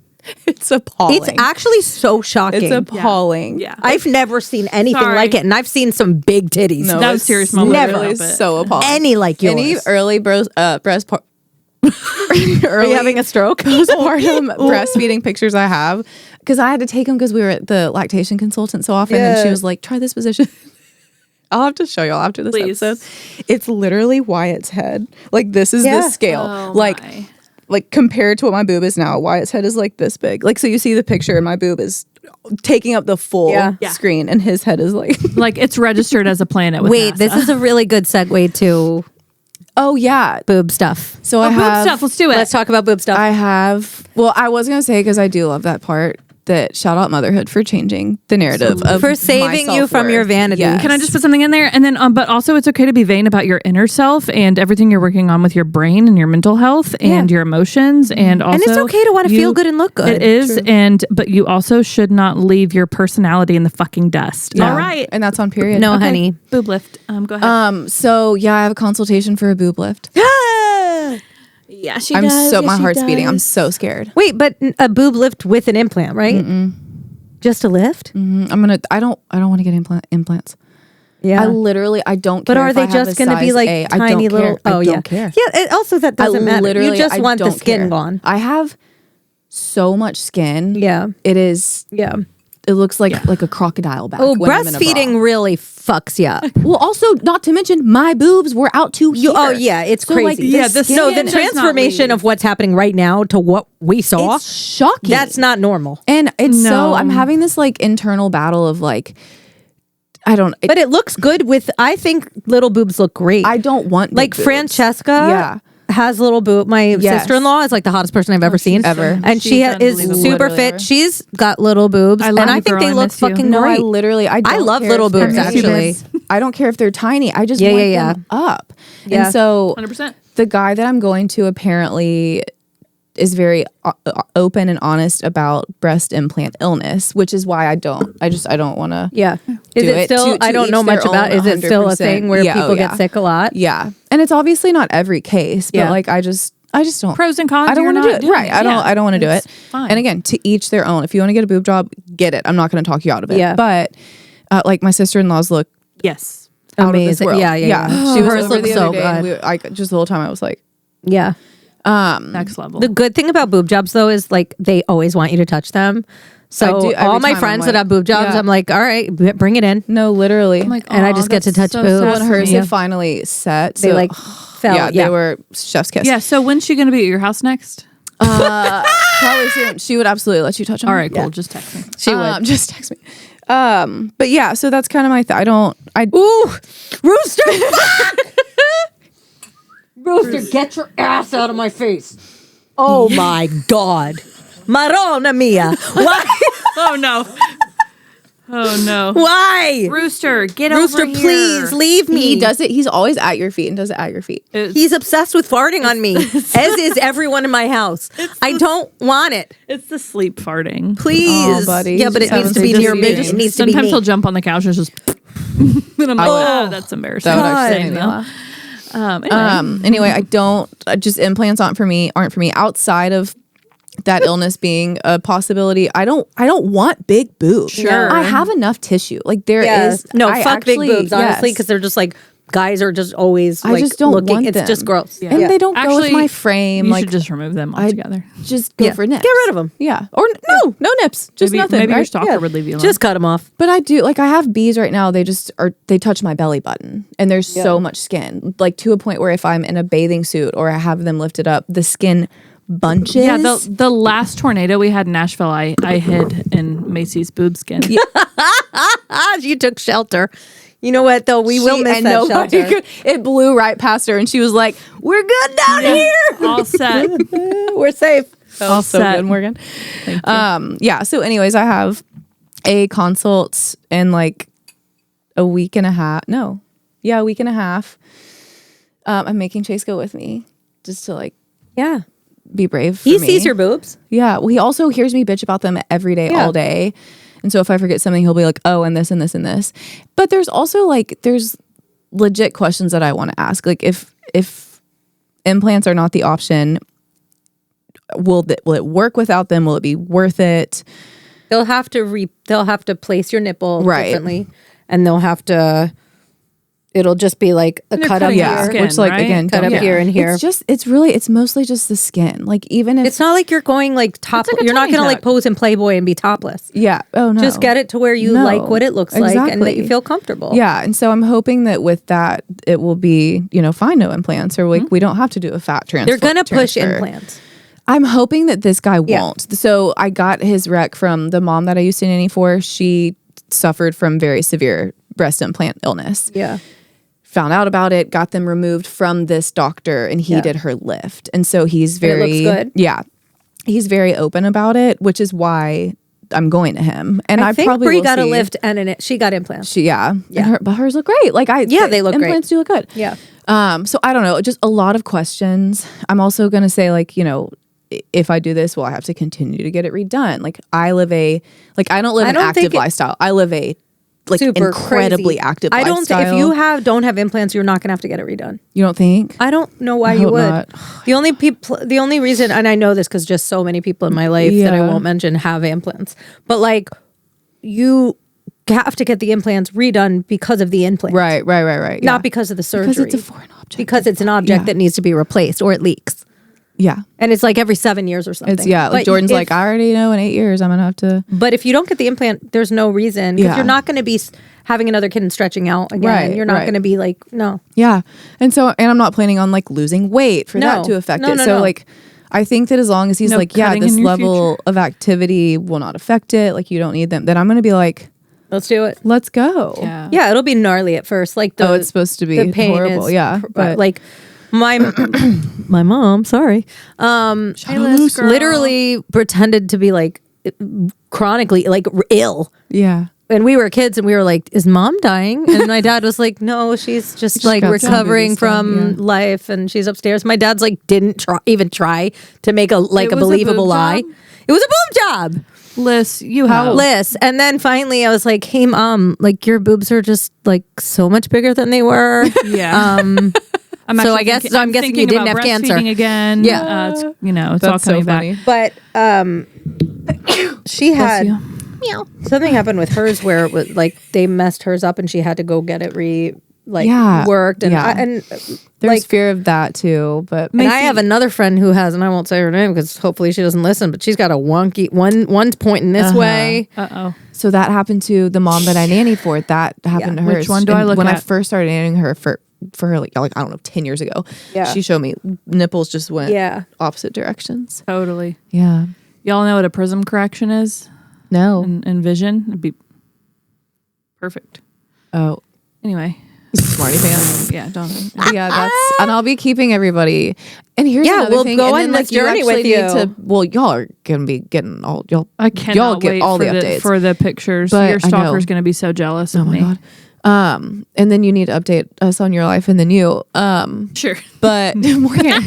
It's appalling. It's actually so shocking. It's appalling. Yeah. I've never seen anything Sorry. like it, and I've seen some big titties. No, That was it's serious moment. Literally Stop it. so appalling. Any like yours. Any early breast Are you having a stroke? postpartum breastfeeding pictures I have, because I had to take them because we were at the lactation consultant so often, and she was like, "Try this position." I'll have to show y'all after this Please. episode. It's literally Wyatt's head. Like this is the scale. Oh, like my. like compared to what my boob is now, Wyatt's head is like this big. Like so you see the picture and my boob is taking up the full Yeah. screen and his head is like Like it's registered as a planet. With Wait, NASA. this is a really good segue to oh yeah. boob stuff. So I boob have stuff. Let's do it. Let's talk about boob stuff. I have well, I was gonna say because I do love that part that shout out Motherhood for changing the narrative of For saving my you from your self-worth. vanity. Yes. Can I just put something in there? And then, but also it's okay to be vain about your inner self and everything you're working on with your brain and your mental health and your emotions. And also, and it's okay to want to feel good and look good. It is. But you also should not leave your personality in the fucking dust. Yeah. All right. And that's on period. No, Okay. honey. Boob lift. Go ahead. So yeah, I have a consultation for a boob lift. Yeah, she I'm so my heart's beating. I'm so scared. Wait, but a boob lift with an implant, right? Just a lift? I don't want to get implants. Yeah. I don't But care. are if they I have just a going to be size like A. I tiny don't little? care. Oh, I yeah. don't care. Yeah. Also, that doesn't matter. You just I want the don't skin care. gone. I have so much skin. Yeah. It is. Yeah. It looks like a crocodile back. Oh, when I'm in a bra. breastfeeding really fucks you up. Well, also not to mention my boobs were out to here. Oh yeah, it's So, crazy. like, Yeah, the so skin the does not transformation leave. of what's happening right now to what we saw, It's shocking. that's not normal. And it's No. I'm having this like internal battle of like, But it looks good with. I think little boobs look great. I don't want big like boobs. Francesca. Yeah. Has little boob. My Yes. sister-in-law is like the hottest person I've ever seen Ever. and She's she is unbelievable. super Literally fit. ever. She's got little boobs, I love and I you, think girl. they I look miss you. fucking No, great. I don't love care little if they're boobs, big. actually. I don't care if they're tiny. I just Yeah, want yeah, them up. Yeah. And so 100%. the guy that I'm going to apparently is very open and honest about breast implant illness, which is why I don't want to. Yeah. Is do it it. still? To I don't each know much their about. own, Is it still a thing 100%. where Yeah, people oh, get yeah. sick a lot? Yeah, and it's obviously not every case, but Yeah. like I just don't. Pros and cons. I don't you're want to not do it. doing Right. I don't want to do it. It's fine. And again, to each their own. If you want to get a boob job, get it. I'm not going to talk you out of it. Yeah. But like my sister-in-law's look Yes. out of this Amazing. world. Yeah. She was Hers over looks the so other day, and good. just the whole time I was like, Yeah. Next level. The good thing about boob jobs though is like they always want you to touch them. So I do every all my time. I'm friends like, that have boob jobs, yeah. I'm like, all right, bring it in. no, literally. I'm like, and I "Aw, just get to that's touch so boobs. sad when for hers me." had finally set, They so, like fell. yeah, they were chef's kiss. Yeah. So when's she going to be at your house next? Probably soon. She would absolutely let you touch them. All right, cool. Just text me. She would. Just text me. But yeah, so that's kind of my. Ooh, Rooster! Rooster, get your ass out of my face! Oh my God, Marona mia! Why? Oh no. Oh no. Why? Rooster, get Rooster, over here. please leave me. He does it. He's always at your feet and does it at your feet. He's obsessed with farting on me, as is everyone in my house. I don't want it. It's the sleep farting. Please, Oh, buddy. Yeah, but it Just needs to be having near some me. feelings. It needs to be Sometimes me. he'll jump on the couch and just. And I'm like, would- oh, that's embarrassing. That would actually Same, make me though. laugh. Anyway, I don't. Just implants aren't for me. Outside of that illness being a possibility, I don't want big boobs. Sure. I have enough tissue. Like there is no I fuck actually- big boobs, honestly, yes. because they're just like guys are just always. I like, just don't looking. want It's them. just gross. Yeah. and they don't go Actually, with my frame. You Like should just remove them altogether. just go Yeah. for nips. Get rid of them. Yeah, or no nips. Just Maybe, nothing. maybe your right? stalker Yeah. would leave you alone. Just cut them off. But I do like I have bees right now. They touch my belly button, and there's so much skin, like to a point where if I'm in a bathing suit or I have them lifted up, the skin bunches. Yeah, the last tornado we had in Nashville, I hid in Macy's boob skin. You took shelter. You know what though? We will miss and that nobody shelter. could. It blew right past her, and she was like, "We're good down here. All set. We're safe. All So set. good, Morgan." Yeah. So, anyways, I have a consult in like a week and a half. No, yeah, a week and a half. I'm making Chase go with me just to like Yeah. be brave. For He me. sees your boobs. Yeah. Well, he also hears me bitch about them every day, Yeah. all day. And so if I forget something, he'll be like, "Oh, and this and this and this." But there's also like there's legit questions that I want to ask. Like if implants are not the option, will it work without them? Will it be worth it? They'll have to place your nipple Right. differently, and they'll have to. It'll just be like a They're cut up cutting here, your skin, which like right? again, cut don't up get- here and here. It's mostly just the skin. Like even if It's not like you're going like top. It's like a you're not tummy gonna like tuck. pose in Playboy and be topless. yeah, oh no, Just get it to where you No. like what it looks like and that you Exactly. feel comfortable. Yeah, and so I'm hoping that with that it will be fine, no implants, or like we don't have to do a fat transfer. They're gonna push transfer. implants. I'm hoping that this guy Yeah. won't. So I got his rec from the mom that I used to nanny for. She suffered from very severe breast implant illness. Yeah. Found out about it, got them removed from this doctor, and he Yeah. did her lift. And so he's it very looks good? Yeah. He's very open about it, which is why I'm going to him. And I think probably Brie will got a see. lift and she got implants. Yeah. Yeah. And but hers look great. Like they look great. implants do look good. Yeah. So I don't know, just a lot of questions. I'm also going to say if I do this, will I have to continue to get it redone? Like I don't live an don't active think lifestyle. I live a Super incredibly crazy. active I don't. lifestyle. If you don't have implants, you're not gonna have to get it redone. You don't think? I don't know why I you hope would. not. The only reason, and I know this because just so many people in my life that I Yeah. won't mention have implants, but like you have to get the implants redone because of the implant, Right. Yeah. Not because of the surgery. Because it's a foreign object. Because it's an object Yeah. that needs to be replaced or it leaks, Yeah. and it's like every 7 years or something. It's like But Jordan's if- like, I already know in 8 years I'm gonna have to. But if you don't get the implant, there's no reason because Yeah. you're not going to be having another kid and stretching out again. Right, You're not right. going to be like, no. Yeah. And I'm not planning on like losing weight for No. that to affect No, it. no, So no. like I think that as long as he's No like, yeah, cutting this in your level future. of activity will not affect it, like you don't need them, then I'm gonna be like, Let's do it. let's go. Yeah. Yeah, it'll be gnarly at first. Like the It's supposed to be the pain horrible. is Yeah. But like my my mom, sorry, Hey, Liz, girl. literally pretended to be like chronically like ill. yeah. And we were kids and we were like, is mom dying? And my dad was like, no, she's just like got some recovering movie stuff, from yeah. life and she's upstairs. My dad's like didn't even try to make a It was a believable boob lie. job? It was a boob job. Liz, you have Liz. And then finally I was like, hey mom, like your boobs are just like so much bigger than they were. Yeah. Um I'm So actually I guess- thinking- so I'm I'm guessing you thinking didn't about have cancer. breastfeeding again. Yeah. It's, it's That's all so coming funny. back. but she had you. something happened with hers where it was like they messed hers up and she had to go get it Yeah. worked and Yeah. and There's like fear of that too, but and I have another friend who has, and I won't say her name because hopefully she doesn't listen, but she's got a wonky one's pointing this way. Uh-oh. so that happened to the mom that I nannied for. That happened to her. Which one do I And look when I at? first started nannying her for her like I don't know 10 years ago. Yeah. She showed me nipples just went Yeah. opposite directions. Totally. Yeah. Y'all know what a prism correction is No. in vision? It'd be perfect. Oh, Anyway. smarty pants. Yeah, don't. Yeah, that's and I'll be keeping everybody. And here's Yeah, another we'll thing. go and on then, this you journey with actually you. need to. Well, y'all are gonna be getting all y'all. I cannot y'all get wait all for the updates. for the pictures. But Your I know. stalker's going to be so jealous Oh of my me. god. And then you need to update us on your life, and then you. Sure. But Morgan.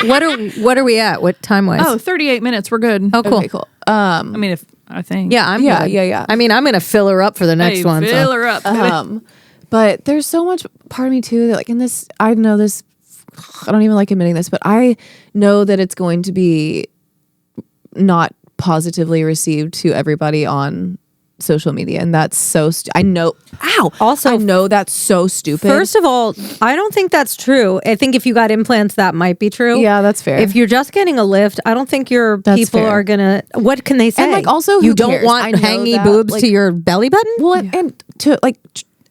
What are we at? What time wise? Oh, 38 minutes. We're good. Oh, cool. Okay, cool. I mean, I think. Yeah, I'm Yeah, good. yeah. I mean, I'm gonna fill her up for the next Hey, one. fill So. her up. But there's so much part of me too that like in this, I know this. I don't even like admitting this, but I know that it's going to be not positively received to everybody on social media, and that's so. I know. Ow. Also- I know that's so stupid. First of all, I don't think that's true. I think if you got implants, that might be true. yeah, that's fair. If you're just getting a lift, I don't think your That's people fair. are gonna. What can they say? like, also, who you don't cares? I want know hangy that, boobs like- to your belly button. well, and to like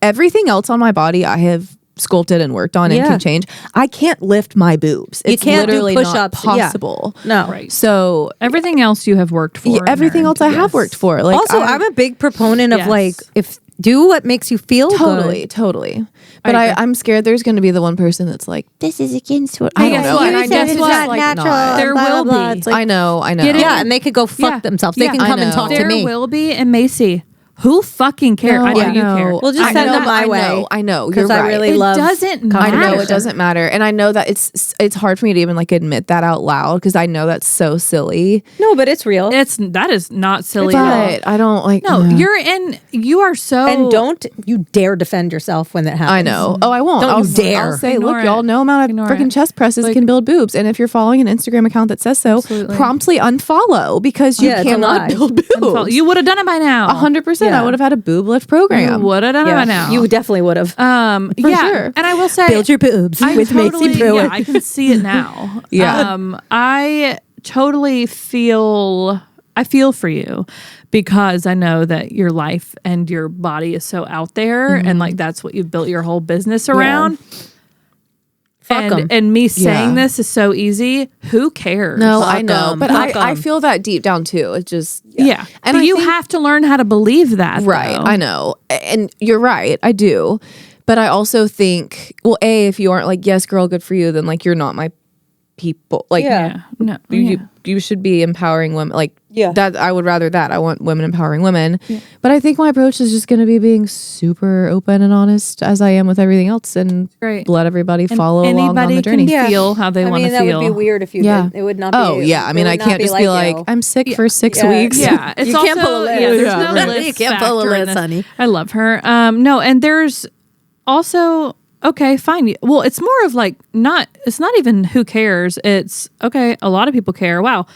everything else on my body, I have sculpted and worked on and Yeah. can change. I can't lift my boobs. It's can't do literally not push-ups. Yeah. possible. No. Right. So Everything else you have worked for. yeah, and everything earned. else I have worked for. Like Also, I'm a big proponent of Yes. like if do what makes you feel totally, good. totally. But I agree. I'm scared there's going to be the one person that's like, this is against what Hey, I don't guess know. what? And I You guess said it's it's just not like natural. not. There blah, will blah, blah. be. It's like, I know. Get it? yeah, and they could go fuck Yeah. themselves. They Yeah. can I come and know. talk to There me. will be, and Macy, Who fucking cares? No, I know you care. Well, just send them my way. I know. You're Because I right. really It love. doesn't matter. I know it doesn't matter, and I know that it's hard for me to even like admit that out loud because I know that's so silly. No, but it's real. That is not silly at all. But I don't like. No, you are so. And don't you dare defend yourself when that happens. I know. Oh, I won't. Don't I'll, you dare. I'll say, Ignore look, it. y'all, no amount of Ignore freaking it. chest presses Like- can build boobs, and if you're following an Instagram account that says so, Absolutely. promptly unfollow because you Yeah, it's a cannot lie. build boobs. You would have done it by now. 100%. Yeah. I would have had a boob lift program. You would have done it by now. You definitely would have. yeah. sure. And I I will say, Build your boobs with Macy Pruitt. Yeah, I can see it now. Yeah. I totally feel for you because I know that your life and your body is so out there, and like that's what you've built your whole business around. Fuck 'em. And me saying Yeah. this is so easy. Who cares? No, Fuck I know, 'em. but Fuck I 'em. feel that deep down too. It just Yeah. and But I you think- have to learn how to believe that. right. though. I know, and you're right. I do, but I also think, well, if you aren't like, yes, girl, good for you, then like you're not my people. Like, Yeah. No. you should be empowering women. Like, Yeah. that I would rather that. I want women empowering women. But I think my approach is just going to be being super open and honest as I am with everything else, and Great. let everybody And follow along on anybody the can journey. feel how they want to that feel. would be weird if you Yeah. did. It would not be. Oh yeah, I mean, it I would not can't just be like, you. I'm sick for 6 Yeah. weeks. Yeah, it's You also, can't pull a list. Yeah, there's Yeah, no right. list You can't pull a factor in list, this. honey. I love her. No, and there's also okay, fine. Well, it's more of like it's not even who cares. It's okay. A lot of people care. Wow,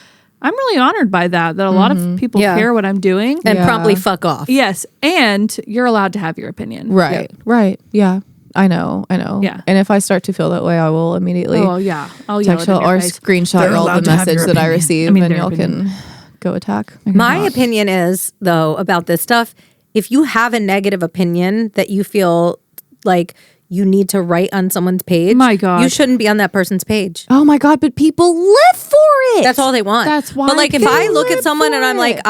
I'm really honored by that. That a lot of people Yeah. care what I'm doing. And Yeah. promptly fuck off. Yes, and you're allowed to have your opinion. Right. Right. Yeah. I know. Yeah. And if I start to feel that way, I will immediately Oh yeah, I'll yell it text in y'all your or face. screenshot They're y'all allowed the to have message your that I opinion. receive, I mean, and their y'all opinion. can go attack. My opinion is, though, about this stuff, if you have a negative opinion that you feel like you need to write on someone's page, My God. you shouldn't be on that person's page. Oh my God! But people live for it. That's all they want. That's why But like, if people I look at live someone and for I'm like, it.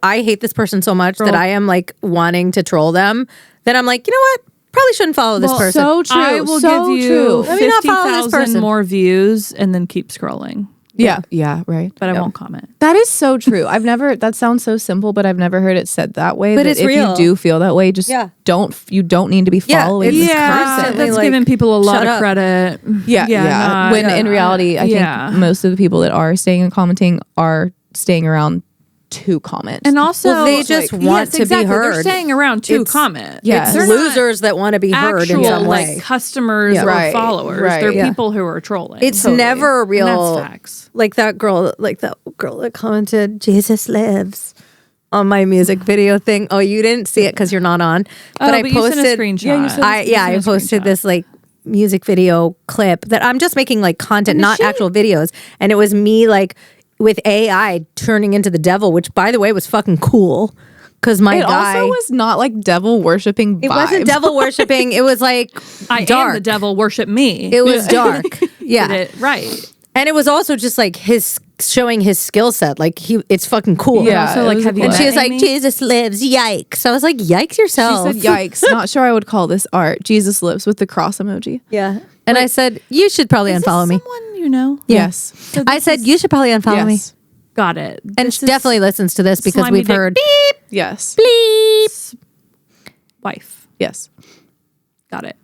I hate this person so much that I am like wanting to troll them, then I'm like, you know what? Probably shouldn't follow this person. So true. I will so give you true. Let me not follow this 50,000 person. more views and then keep scrolling. Yeah. Yeah. Right. But I Yeah. won't comment. That is so true. I've never. That sounds so simple, but I've never heard it said that way. But that it's if real. you do feel that way, just Yeah. you don't need to be Yeah, following it's this constantly person. That's like, giving people a lot shut of up. credit. Yeah, not- when in reality, I Yeah. think most of the people that are staying and commenting are staying around to comment. And also, Well, they just want yes, to be exactly. heard. They're staying around to It's- comment. yes. They're It's not losers that want to be heard in actual some way. like customers Yeah. or Right, followers. right. They're Yeah. people who are trolling. It's Totally. never a real. And that's facts. Like that girl that commented, "Jesus lives," on my music video thing. Oh, you didn't see it because you're not on. But I but posted. you sent a screenshot. Yeah, you sent- I posted this like music video clip that I'm just making like content, not actual videos, and it was me like with AI turning into the devil, which by the way was fucking cool because my it guy. also was not like devil worshiping. it wasn't devil worshiping. It was like I dark. am the devil. Worship me. It was dark. Yeah. Did it right. And it was also just like his showing his skill set. Like it's fucking cool. Yeah, Also, it like, was have you And met she was like, Amy? Jesus lives, yikes. I was like, yikes She yourself. said, "Yikes! Not sure I would call this art." Jesus lives with the cross emoji. Yeah. And I said, you should probably Is this unfollow me. someone you know? Yes. So I this said, is- you should probably unfollow me. Yes. got it. And This she is definitely listens to this because slimy we've dick heard Yes. wife. Yes. Got it.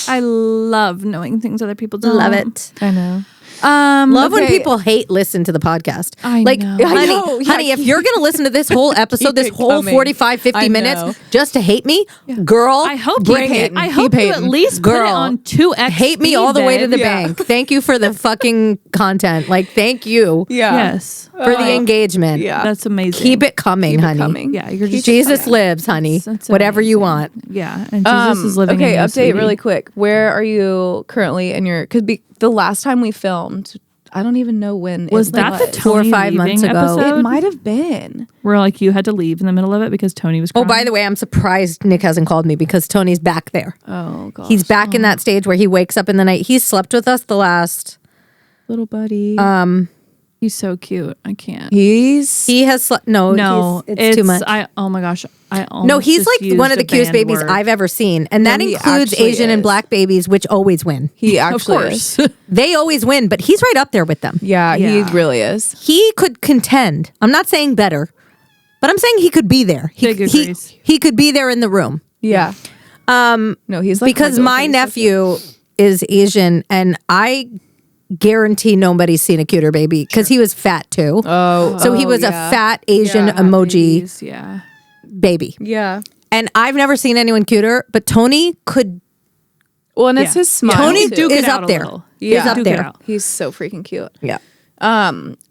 I love knowing things other people don't. love it. I know. Love when okay. people hate to the podcast. I like, know. honey, I know. Yeah, honey, if you're going to listen to this whole episode, this it whole coming. 45, 50 I minutes know. just to hate me, girl, I hope bring you it. I Keep hope you at hating. least put it Girl, on 2x. Hate me speed, all the way to babe. the Yeah. bank. Thank you for the fucking content. Like, thank you Yeah. Yes, for the engagement. Yeah. that's amazing. Keep it coming, Keep it honey. coming. Yeah, you're just Jesus lives, honey. That's Whatever you amazing. want. Yeah, and Jesus is living. Okay, in you, update sweetie. really quick. Where are you currently in your? Because the last time we filmed, I don't even know when. Was it that the was. 4 or Tony 5 months leaving ago. episode? It might have been. Where like you had to leave in the middle of it because Tony was. Oh, Crying? by the way, I'm surprised Nick hasn't called me because Tony's back there. Oh god, He's back in that stage where he wakes up in the night. He's slept with us the last. little buddy. he's so cute. I can't. He has slept. No, No, it's too much. Oh my gosh, I almost No, he's just like one of used the a cutest banned babies word. I've ever seen, and that he includes actually Asian and is. Black babies, which always win. he Of actually course. is. They always win, but he's right up there with them. Yeah, Yeah. he really is. He could contend. I'm not saying better, But I'm saying he could be there. Big agrees. He could be there in the room. Yeah. No, he's like Because my nephew is Asian, and I guarantee nobody's seen a cuter baby because he was fat too. So he was a fat Asian emoji Babies, yeah. baby. Yeah. And I've never seen anyone cuter, but Tony could. Well, and it's his smile. Tony too. is up there. Yeah. He's up Duke it there. out. He's so freaking cute. Yeah.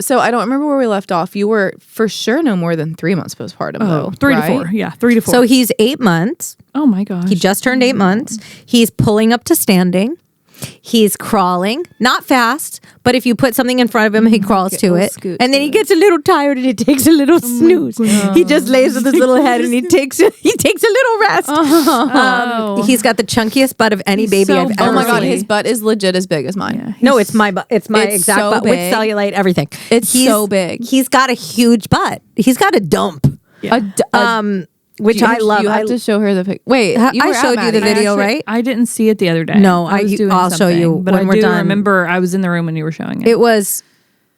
So I don't remember where we left off. You were for sure no more than 3 months postpartum, though. 3 to right? 4. Yeah, 3 to 4. So he's 8 months. oh my gosh. He just turned 8 months. He's pulling up to standing. He's crawling, not fast, but if you put something in front of him, he crawls to it. scoot And then to he it. gets a little tired and he takes a little snooze. He just lays with his little head and he takes a little rest. He's got the chunkiest butt of any baby so I've big. ever Oh my God, seen. his butt is legit as big as mine. Yeah, No, it's my butt. It's my It's exact so butt with big. cellulite, everything. It's so big. He's got a huge butt. He's got a dump. Which I love. You have to show her the pic. Wait, I you were showed at you the Maddie's. video, right? I didn't see it the other day. No, I was doing I'll show you something, but when I we're do done. remember I was in the room when you were showing it. It was,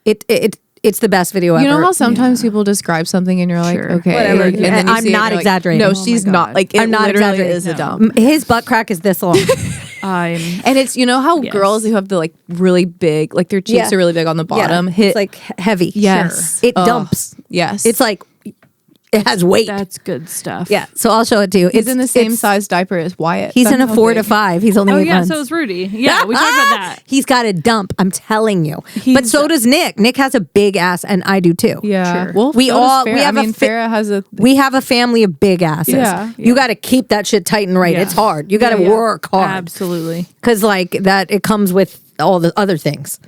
it's the best video ever. You know how sometimes people describe something and you're like, Sure. okay, Whatever. and then you I'm see it not and you're like, exaggerating. no, Oh she's my not. God. Like, it I'm not literally exaggerating. is a No. dump. His butt crack is this long. I'm And it's, you know how Yes. girls who have the like really big, like their cheeks Yeah. are really big on the bottom, Yeah. hit It's like heavy. yes, It Ugh. dumps. Yes, It's like it has weight. that's good stuff. Yeah. So I'll show it to you. he's in the same size diaper as Wyatt. He's That's in a how 4 to big. 5. He's only Oh 8 yeah, months. so is Rudy. Yeah, we talked about that. He's got a dump. I'm telling you. But He's- so does Nick. Nick has a big ass, and I do too. Yeah, Sure. well, We so does all- we Farrah. have I a mean, fi- Farrah has a. We have a family of big asses. Yeah. You got to keep that shit tight and right. Yeah. It's hard. You got to Yeah, yeah. work hard. Absolutely. Because like that, it comes with all the other things.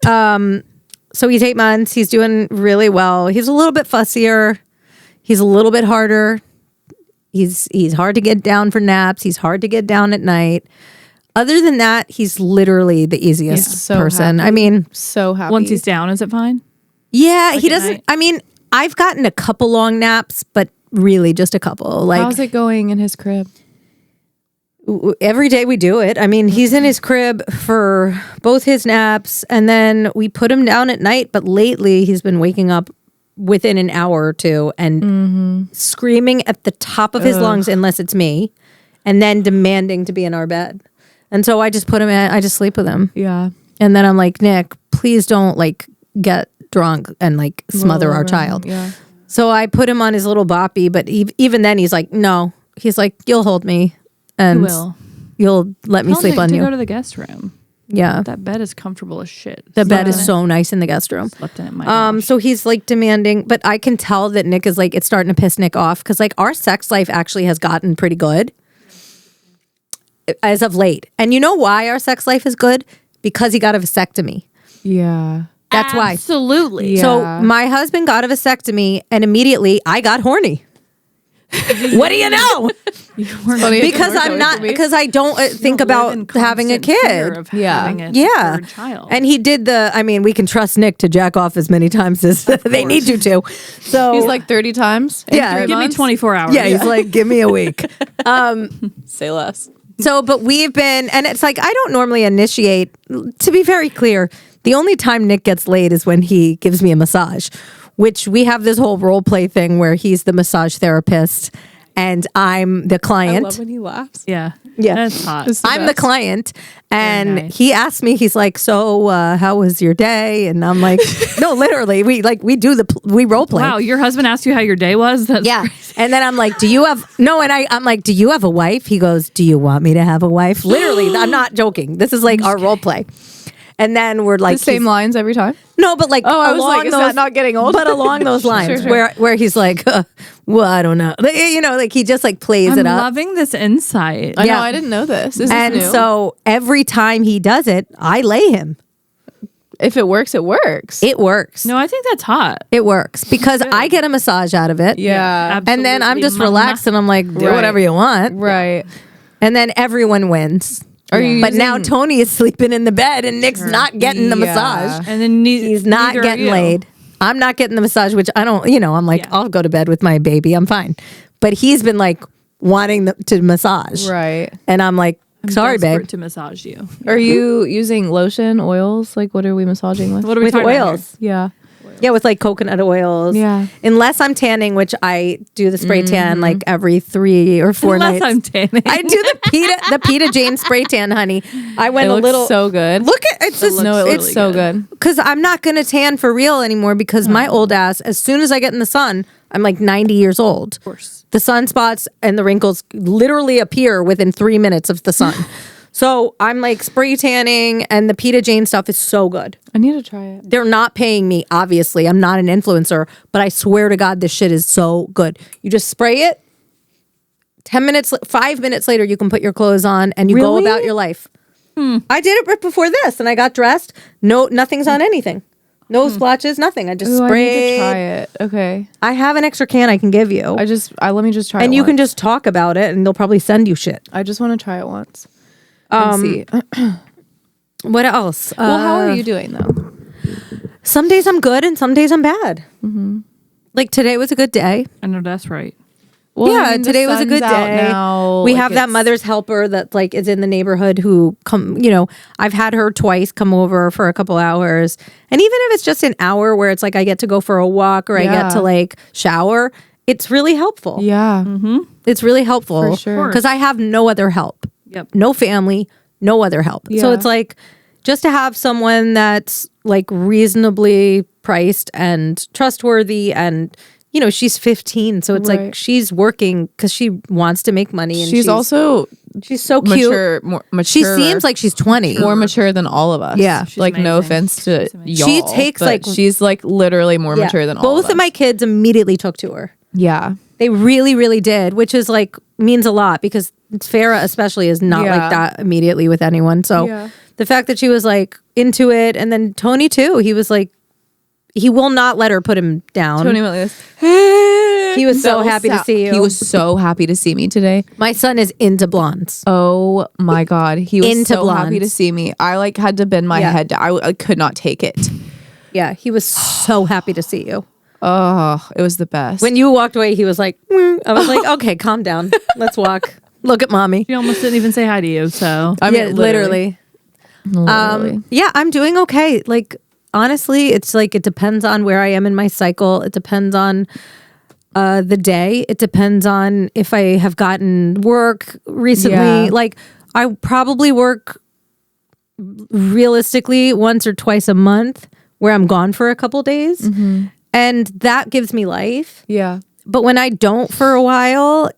So he's 8 months. He's doing really well. He's a little bit fussier. He's a little bit harder. He's hard to get down for naps. He's hard to get down at night. Other than that, he's literally the easiest Yeah, so person. happy. I mean, So happy. Once he's down, is it fine? yeah, he at doesn't. night? I mean, I've gotten a couple long naps, but really just a couple. Like how's it going in his crib? every day we do it. I mean, he's in his crib for both his naps, and then we put him down at night. But lately, he's been waking up within an hour or two and screaming at the top of his lungs, unless it's me, and then demanding to be in our bed. And so I just put him in. I just sleep with him, Yeah, and then I'm like, Nick, please don't like get drunk and like smother our child. Yeah, So I put him on his little boppy, but even then he's like, no. He's like, you'll hold me and Will. you'll let me Tell sleep Nick on to you. go to the guest room. Yeah. That bed is comfortable as shit. The bed is so nice in the guest room. Slept in it. My So he's like demanding, but I can tell that Nick is like, it's starting to piss Nick off because like our sex life actually has gotten pretty good as of late. And you know why our sex life is good? Because he got a vasectomy. yeah. That's why. Absolutely. Yeah. So my husband got a vasectomy and immediately I got horny. What do you know? Because I'm not, because I don't think about having a kid. Yeah. Yeah. Third child. And he did I mean, we can trust Nick to jack off as many times as they need you to. So He's like 30 times. in Yeah. 3 give me months? 24 hours. yeah, he's like, give me a week. Say less. So, but we've been, and it's like, I don't normally initiate, to be very clear, the only time Nick gets laid is when he gives me a massage, which we have this whole role play thing where he's the massage therapist and I'm the I client. love when he laughs. Yeah. Yeah. That's hot. It's the I'm the best. client, and nice. he asked me. He's like, "So, how was your day?" And I'm like, "No, literally, we role play." Wow, your husband asked you how your day was? That's Yeah, crazy. and then I'm like, "Do you have no?" And I'm like, "Do you have a wife?" He goes, "Do you want me to have a wife?" Literally, I'm not joking. This is like our role play. And then we're like The same lines every time. No, but like Oh, I was along like, is those, that not getting old? But along those lines, Sure. where he's like, well, I don't know, you know, like he just like plays I'm it up. loving this insight. I Yeah. know. I didn't know this. This And is new. so every time he does it, I lay him. if it works, it works. It works. No, I think that's hot. It works because I get a massage out of it. yeah. And then I'm Absolutely, just mama. relaxed and I'm like, do Right. whatever you want. Right. And then everyone wins. Are you But now using- Tony is sleeping in the bed and Nick's not getting the Yeah. massage. And then He's not neither are getting you. laid. I'm not getting the massage, which I don't, I'm like, Yeah. I'll go to bed with my baby. I'm fine. But he's been like wanting to massage. Right. And I'm like, sorry, Desperate babe. to massage you. Are you using lotion, oils? Like, what are we massaging with? What are we With talking about oils. Yeah. here? Yeah, with like coconut oils. Yeah. Unless I'm tanning, which I do the spray tan like every 3 or 4 Unless nights. I'm tanning. I do the Peta Jane spray tan, honey. I went It a looks little. so good. Look at it's just No, it looks really so good. good. because I'm not gonna tan for real anymore because my old ass, as soon as I get in the sun, I'm like 90 years old. Of course. The sunspots and the wrinkles literally appear within 3 minutes of the sun. So I'm like spray tanning, and the Peta Jane stuff is so good. I need to try it. They're not paying me, obviously. I'm not an influencer, but I swear to God, this shit is so good. You just spray it. 5 minutes later, you can put your clothes on and you go Really? about your life. I did it right before this, and I got dressed. No, nothing's on anything. No splotches, nothing. I just Ooh, I sprayed. need to try it. Okay. I have an extra can I can give you, Let me just try it. and you can once. just talk about it, and they'll probably send you shit. I just want to try it once. And see. What else? Well, how are you doing though? Some days I'm good, and some days I'm bad. Like today was a good day. I know that's right. Well, yeah, I mean, the today was a good sun's out day. now. We Like, have that it's- mother's helper that like is in the neighborhood who I've had her twice come over for a couple hours. And even if it's just an hour where it's like I get to go for a walk or I get Yeah. to like shower, it's really helpful. Yeah. It's really helpful. For sure. Because I have no other help. Yep. No family, no other help. So Yeah. it's like just to have someone that's like reasonably priced and trustworthy, and she's 15, so it's like Right. she's working because she wants to make money, and She's also she's so cute. more mature. She seems like she's 20. more mature than all of us. Yeah. She's like no amazing. offense to She's amazing. y'all. She takes, but like- she's like literally more Yeah. mature than all Both of us. of my kids immediately took to her. Yeah. They really, really did, which is like means a lot because Farah especially is not Yeah. like that immediately with anyone. So Yeah. the fact that she was like into it, and then Tony too, he was like, he will not let her put him down. Tony went like this. He was so That happy to see you. He was so happy to see me today. My son is into blondes. Oh my god, he was Into so happy to blondes. see me. I like had to bend my Yeah. head down. I could not take it. Yeah, he was so happy to see you. Oh, it was the best. When you walked away, he was like, I was like, okay, calm down. Let's walk. Look at mommy. She almost didn't even say hi to you. So I mean, Yeah, literally. literally. Yeah, I'm doing okay. Like, honestly, it's like it depends on where I am in my cycle. It depends on the day. It depends on if I have gotten work recently. Yeah. Like, I probably work realistically once or twice a month where I'm gone for a couple days. Mm-hmm. And that gives me life. Yeah. But when I don't for a while,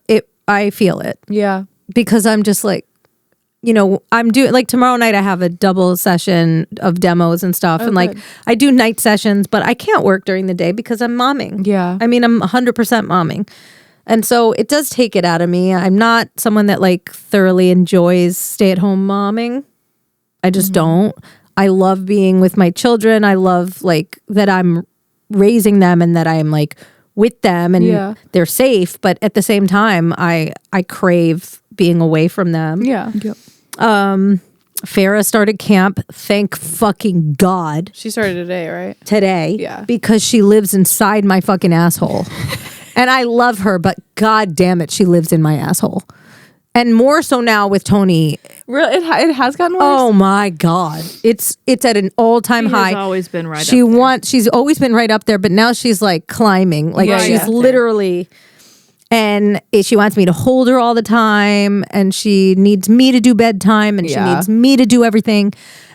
I feel it Yeah. because I'm just like, I'm doing like tomorrow night I have a double session of demos and stuff. And like good. I do night sessions, but I can't work during the day because I'm momming. Yeah. I mean, I'm 100% momming. And so it does take it out of me. I'm not someone that like thoroughly enjoys stay-at-home momming. I just don't. I love being with my children. I love like that I'm raising them and that I'm like with them and Yeah. they're safe. But at the same time, I crave being away from them. Yeah. Farah started camp. Thank fucking God She started today, right? today. Yeah. Because she lives inside my fucking asshole. And I love her, but God damn it, she lives in my asshole. And more so now with Tony. Real, it has gotten worse. Oh my God. It's at an all-time she high. has always been right. She up there. she's always been right up there, but now she's like climbing. Like Yeah, she's yeah. literally, and she wants me to hold her all the time, and she needs me to do bedtime, and she Yeah. needs me to do everything.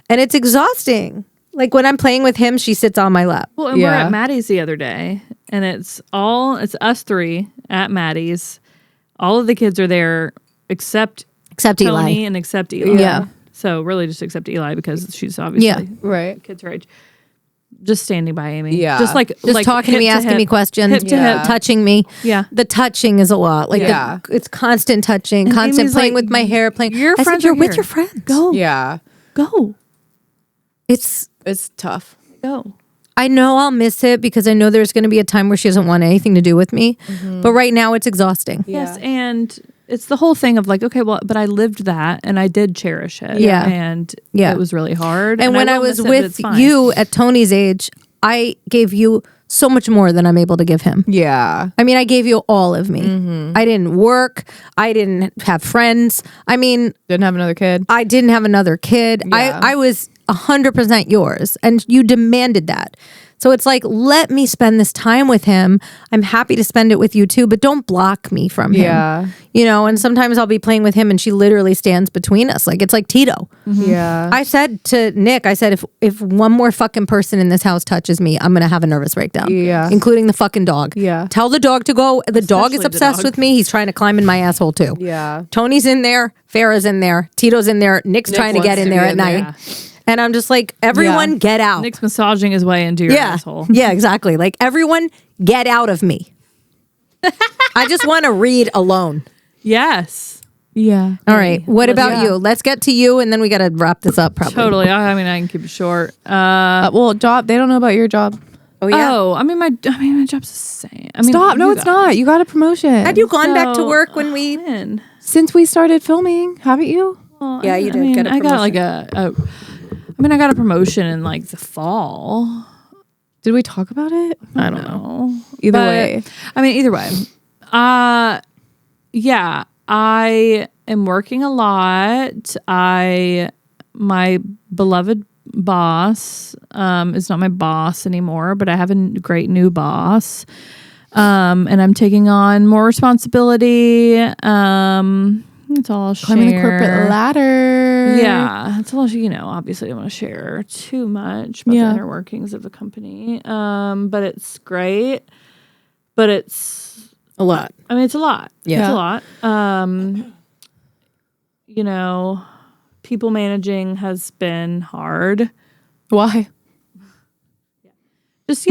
And it's exhausting. Like when I'm playing with him, she sits on my lap. Well, and we're Yeah. at Maddie's the other day, and it's us three at Maddie's. All of the kids are there except Except Tony Eli. and except Eli. Yeah. So really just except Eli because she's obviously Yeah. Right. kids her age. Just standing by Amy. Yeah. Just Just talking to me, hip asking me hip. questions, Hip to hip. touching me. Yeah. The touching is a lot. Like Yeah. it's constant touching, And constant Amy's playing like, with my hair, playing. your I said, friends you're are with here. your friends. Go. Yeah. Go. It's It's tough. Go. I know I'll miss it because I know there's going to be a time where she doesn't want anything to do with me. But right now it's exhausting. Yes, Yeah. and it's the whole thing of like, okay, well, but I lived that and I did cherish it. Yeah. And Yeah. it was really hard. And when I will was miss it, but with it's fine. you at Tony's age, I gave you so much more than I'm able to give him. Yeah. I mean, I gave you all of me. I didn't work. I didn't have friends. I mean, Didn't have another kid. I didn't have another kid. Yeah. I was 100% yours, and you demanded that. So it's like, let me spend this time with him. I'm happy to spend it with you too, but don't block me from him. Yeah. You know, and sometimes I'll be playing with him and she literally stands between us. Like, it's like Tito. Yeah. I said to Nick, I said, if one more fucking person in this house touches me, I'm going to have a nervous breakdown. Yeah. Including the fucking dog. Yeah. Tell the dog to go. The dog is Especially the obsessed dog. with me. He's trying to climb in my asshole too. Yeah. Tony's in there. Farrah's in there. Tito's in there. Nick's trying to get wants in to there be at in night. there. And I'm just like, everyone get out. Nick's massaging his way into your asshole. Yeah, exactly. Like, everyone get out of me. I just want to read alone. Yes. Yeah. All right. What about Yeah. you? Let's get to you and then we got to wrap this up probably. Totally. I mean, I can keep it short. Well, job. They don't know about your job. Oh, yeah. Oh, I mean, my job's the same. I mean, Stop. No, you it's guys- not. You got a promotion. Had you gone back to So, work when we... when? Since we started filming, haven't you? Well, Yeah, you did I mean, get a I got like promotion. I got a promotion in like the fall. Did we talk about it? I don't know. Either But, way. I mean, either way. Yeah, I am working a lot. My beloved boss is not my boss anymore, but I have a great new boss. And I'm taking on more responsibility. That's all I'll share. Climbing the corporate ladder. Yeah, that's all. Obviously, I don't want to share too much about the inner workings of the company. But it's great. But it's A lot. I mean, it's a lot. Yeah. It's a lot. People managing has been hard. Why? Just,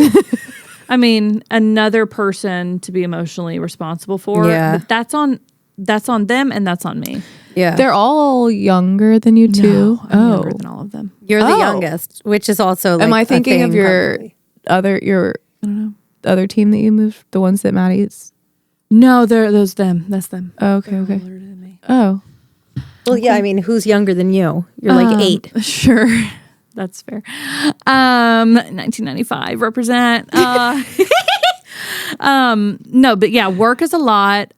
I mean, another person to be emotionally responsible for. Yeah. But that's on them and that's on me. Yeah. They're all younger than you too. No, I'm younger than all of them. You're the Oh. youngest, which is also like Am I a thinking of thing, your probably. your other team that you moved? The ones that Maddie's. No, those them. That's them. Oh, okay. Okay. Older than me. Oh. Well, yeah, I mean, who's younger than you? You're like 8. Sure. That's fair. 1995 represent. No, but yeah, work is a lot.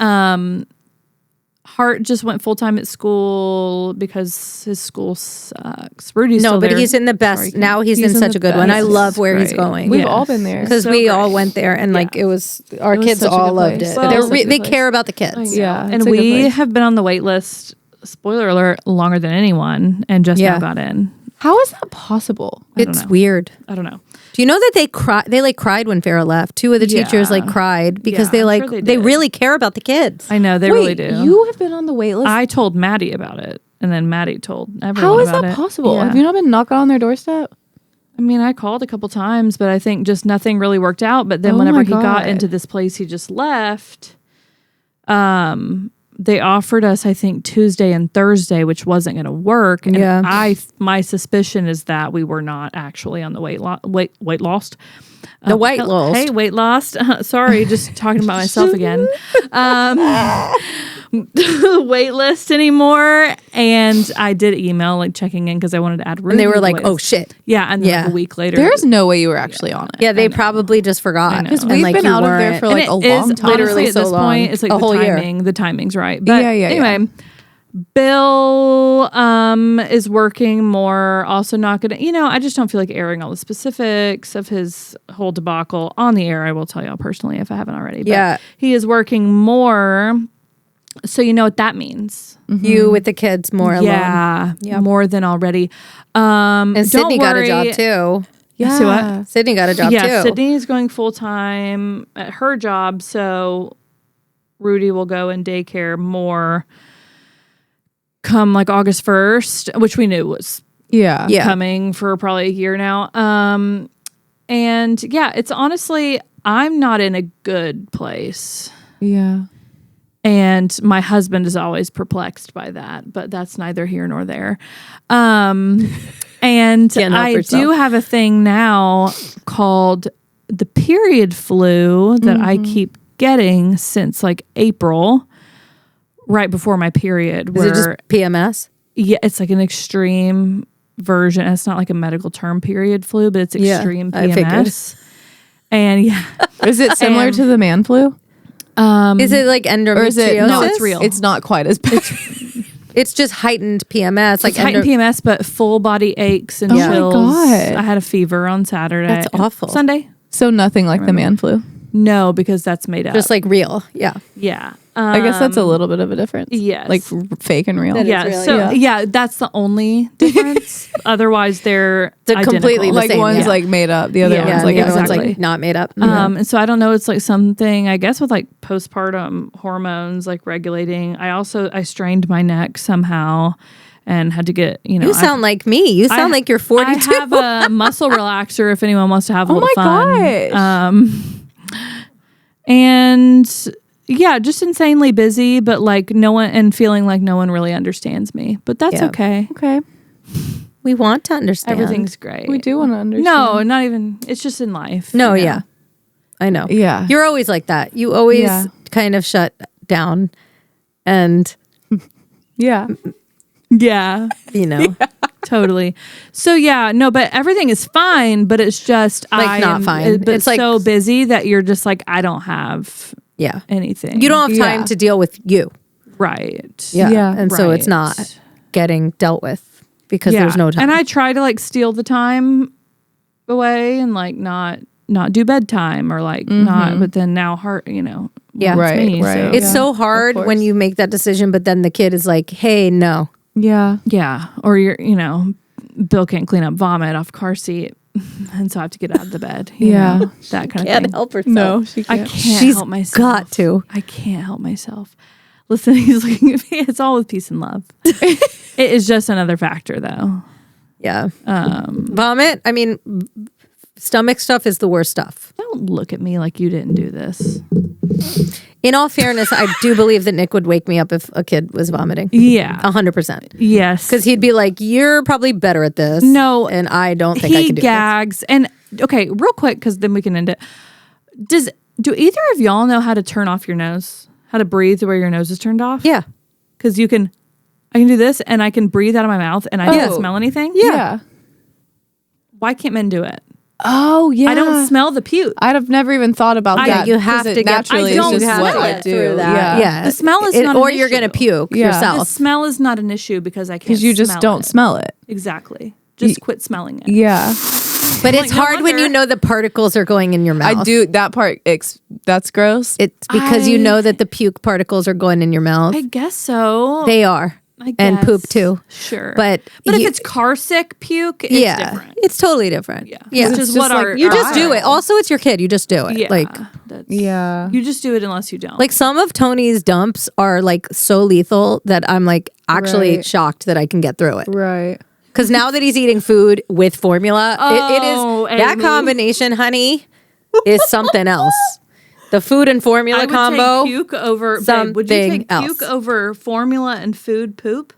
Hart just went full time at school because his school sucks. Rudy's No, still but there. he's in the best. Sorry, Now he's in in such the a good one. I best. love where he's Great. going. We've Yes. all been there. Because So we great. all went there and like it was our was kids such a all good loved place. it. Well, They're such a good they place. care about the kids. Yeah. and it's a good we place. have been on the wait list. Spoiler alert, longer than anyone, and just Yeah. now got in. How is that possible? I don't It's know. weird. I don't know. Do you know that they cried when Farrah left? 2 of the teachers like cried because Yeah, they I'm like sure they they did. really care about the kids. I know they Wait, really do. you have been on the wait list. I told Maddie about it, and then Maddie told everyone How is about that it. possible? Yeah. Have you not been knocking on their doorstep? I mean, I called a couple times, but I think just nothing really worked out. But then Oh whenever my he got God. into this place he just left, they offered us, I think, Tuesday and Thursday, which wasn't going to work. And Yeah. my suspicion is that we were not actually on the weight lost. The weight lost. Hey, weight lost. Sorry, just talking about myself again. Wait list anymore. And I did email like checking in because I wanted to add Rudy And they were to the like, wait "Oh list. shit." Yeah, and then Yeah. like a week later, There's no way you were actually on it. Yeah, they probably just forgot. I know. 'Cause And, we've like, been you out of there weren't. for like a And it long is time. literally honestly, at so this long. point, it's like A the whole year. timing. The timing's right. But Yeah. anyway, Bill is working more. Also not gonna. I just don't feel like airing all the specifics of his whole debacle on the air. I will tell y'all personally if I haven't already. But Yeah. he is working more. So you know what that means. You with the kids more alone. Yeah, Yep. more than already. And don't Sydney got a job worry. too. Yeah. See what? Sydney got a job Yeah, too. Sydney is going full time at her job, so Rudy will go in daycare more come like August 1st, which we knew was Yeah. Yeah. coming for probably a year now. And yeah, it's honestly, I'm not in a good place. Yeah. And my husband is always perplexed by that, but that's neither here nor there. And Can't help I herself. do have a thing now called the period flu that I keep getting since like April, right before my period. Is Where it just PMS? yeah, it's like an extreme version. It's not like a medical term, period flu, but it's Yeah, extreme I figured. PMS. And yeah, Is it similar And- to the man flu? Is it like endometriosis? Or is it No, it's real. It's not quite as bad. It's just heightened PMS. Like heightened PMS, but full body aches and Yeah. chills. Oh my God. I had a fever on Saturday. That's awful. Sunday? So nothing like the man flu. No, because that's made up. Just like real. Yeah. yeah. I guess that's a little bit of a difference. yes. Like fake and real. That is Yeah, really- so Yeah. yeah, that's the only difference. Otherwise, they're completely identical. the Like same, one's yeah. like made up, the other Yeah, one's Yeah, like the other one's exactly. like not made up. And so I don't know. It's like something I guess with like postpartum hormones, like regulating. I strained my neck somehow, and had to get You sound like me. You sound like you're 42. I have a muscle relaxer if anyone wants to have a little fun. gosh. And yeah, just insanely busy, but like no one, and feeling like no one really understands me. But that's Yeah. okay. Okay. We want to understand. Everything's great. We do want to understand. No, not even. It's just in life. No, you know? yeah. I know. Yeah. You're always like that. You always Yeah. kind of shut down and, Yeah. Yeah. you know, Totally. So yeah, no, but everything is fine, but it's just Like, not fine. But It's like- so busy that you're just like, I don't have yeah. anything. You don't have time Yeah. to deal with you. right. Yeah. Yeah. And so it's Right. not getting dealt with because there's no time. And I try to like steal the time away and like not do bedtime or like not, but then now heart, Yeah. wants Right, me, right. so- It's so hard Of when course. you make that decision, but then the kid is like, hey, no. Yeah. yeah. Or Bill can't clean up vomit off car seat. And so I have to get out of the bed. Yeah. That kind of Can't thing. help herself. No, she I can't. can't She's help myself. got to. I can't help myself. Listen, he's looking at me. It's all with peace and love. It is just another factor, though. Yeah. Vomit. I mean, stomach stuff is the worst stuff. Don't look at me like you didn't do this. In all fairness, I do believe that Nick would wake me up if a kid was vomiting. Yeah. 100%. Yes. Because he'd be like, you're probably better at this. No. And I don't think I he can do gags. And okay, real quick, because then we can end it. Do either of y'all know how to turn off your nose? How to breathe where your nose is turned off? this. Yeah. Because I can do this and I can breathe out of my mouth and I don't Oh. smell anything. Yeah. Why can't men do it? Oh, yeah. I don't smell the puke. I'd have never even thought about I- that. you have 'cause to it get- naturally I don't is just have what to I get do. through that. Yeah. The smell is not Or an you're issue. going to puke Yeah. The yourself. smell is not an issue because I can't. Because you just smell don't it. smell it. Exactly. Just quit smelling it. Yeah. But it's Like, no hard when you wonder. know the particles are going in your mouth. I do that part. That's gross. It's because you I- know that the puke particles are going in your mouth. I guess so. They are. I And poop guess. too. Sure. But if you- it's car sick puke, it's yeah, different. it's totally different. Yeah. Yeah. Which It's is just what like our You just do our- it. Also, it's your kid. You just do it. Yeah. Like, Yeah. You just do it unless you don't. like some of Tony's dumps are like so lethal that I'm like actually Right. shocked that I can get through it. Right. Because now that he's eating food with formula, it Oh, is that Amy. combination, honey, is something else. The food and formula I would combo, take puke over. Babe, would you something take puke else. over formula and food poop?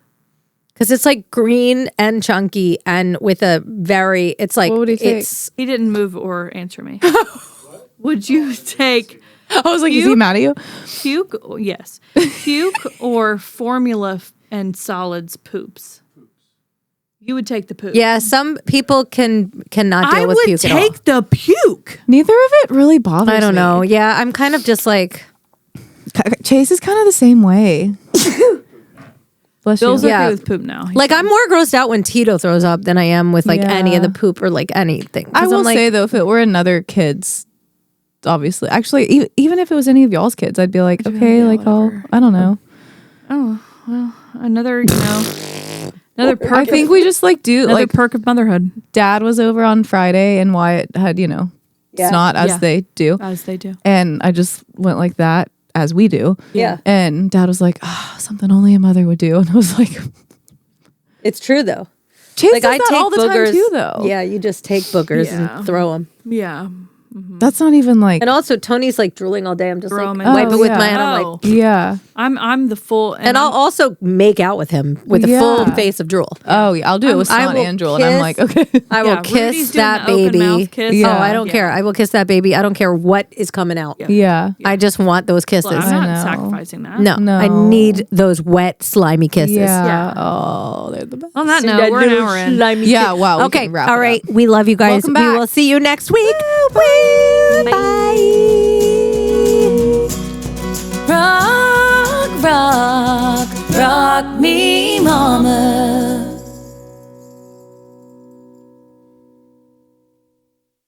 because it's like green and chunky and with a very, it's like What would he take? it's He didn't move or answer me. Would you take I was like, is he Puke? mad at you? puke? Yes, puke or formula and solids poops. You would take the poop. yeah. Some people cannot deal I with would puke take the puke. Neither of it really bothers me. at all. I don't know. Yeah, I'm kind of just like Chase is kind of the same way. Bless Bill's you. Yeah. okay with poop now. I'm more grossed out when Tito throws up than I am with like any of the Yeah. poop or like anything. 'Cause I will I'm like, say though, if it were another kid's, obviously, actually, even if it was any of y'all's kids, I'd be like, okay, yeah, like, whatever. I don't know. Another, another perk. I think we just like do another like perk of motherhood, Dad was over on Friday and Wyatt had snot as Yeah. they do, as they do. and I just went like that as we do. yeah, And Dad was like, something only a mother would do, and I was like, it's true though. Chase Like does I that take all the boogers. time too, though. Yeah, you just take boogers Yeah. and throw them. Yeah. That's not even like, And also, Tony's like drooling all day. I'm just Throw like 'em in. wipe it with yeah. my hand. I'm Oh. like, yeah. I'm the full, and I'll also make out with him with a Yeah. full face of drool. Oh yeah, I'll do it with I snot will and drool, and I'm like, okay. I will Yeah, kiss Rudy's doing that the open baby. mouth kiss. Yeah. Oh, I don't Yeah. care. I will kiss that baby. I don't care what is coming out. Yeah. I just want those kisses. Well, I'm I not know. sacrificing that. No, No. I need those wet, slimy kisses. Yeah. Yeah. Oh, they're the best. On that note, we're an hour in. Yeah, wow. we Okay, can wrap all it right. up. We love you guys. Welcome We back. will see you next week. Woo. Bye. Rock, rock, rock me mama.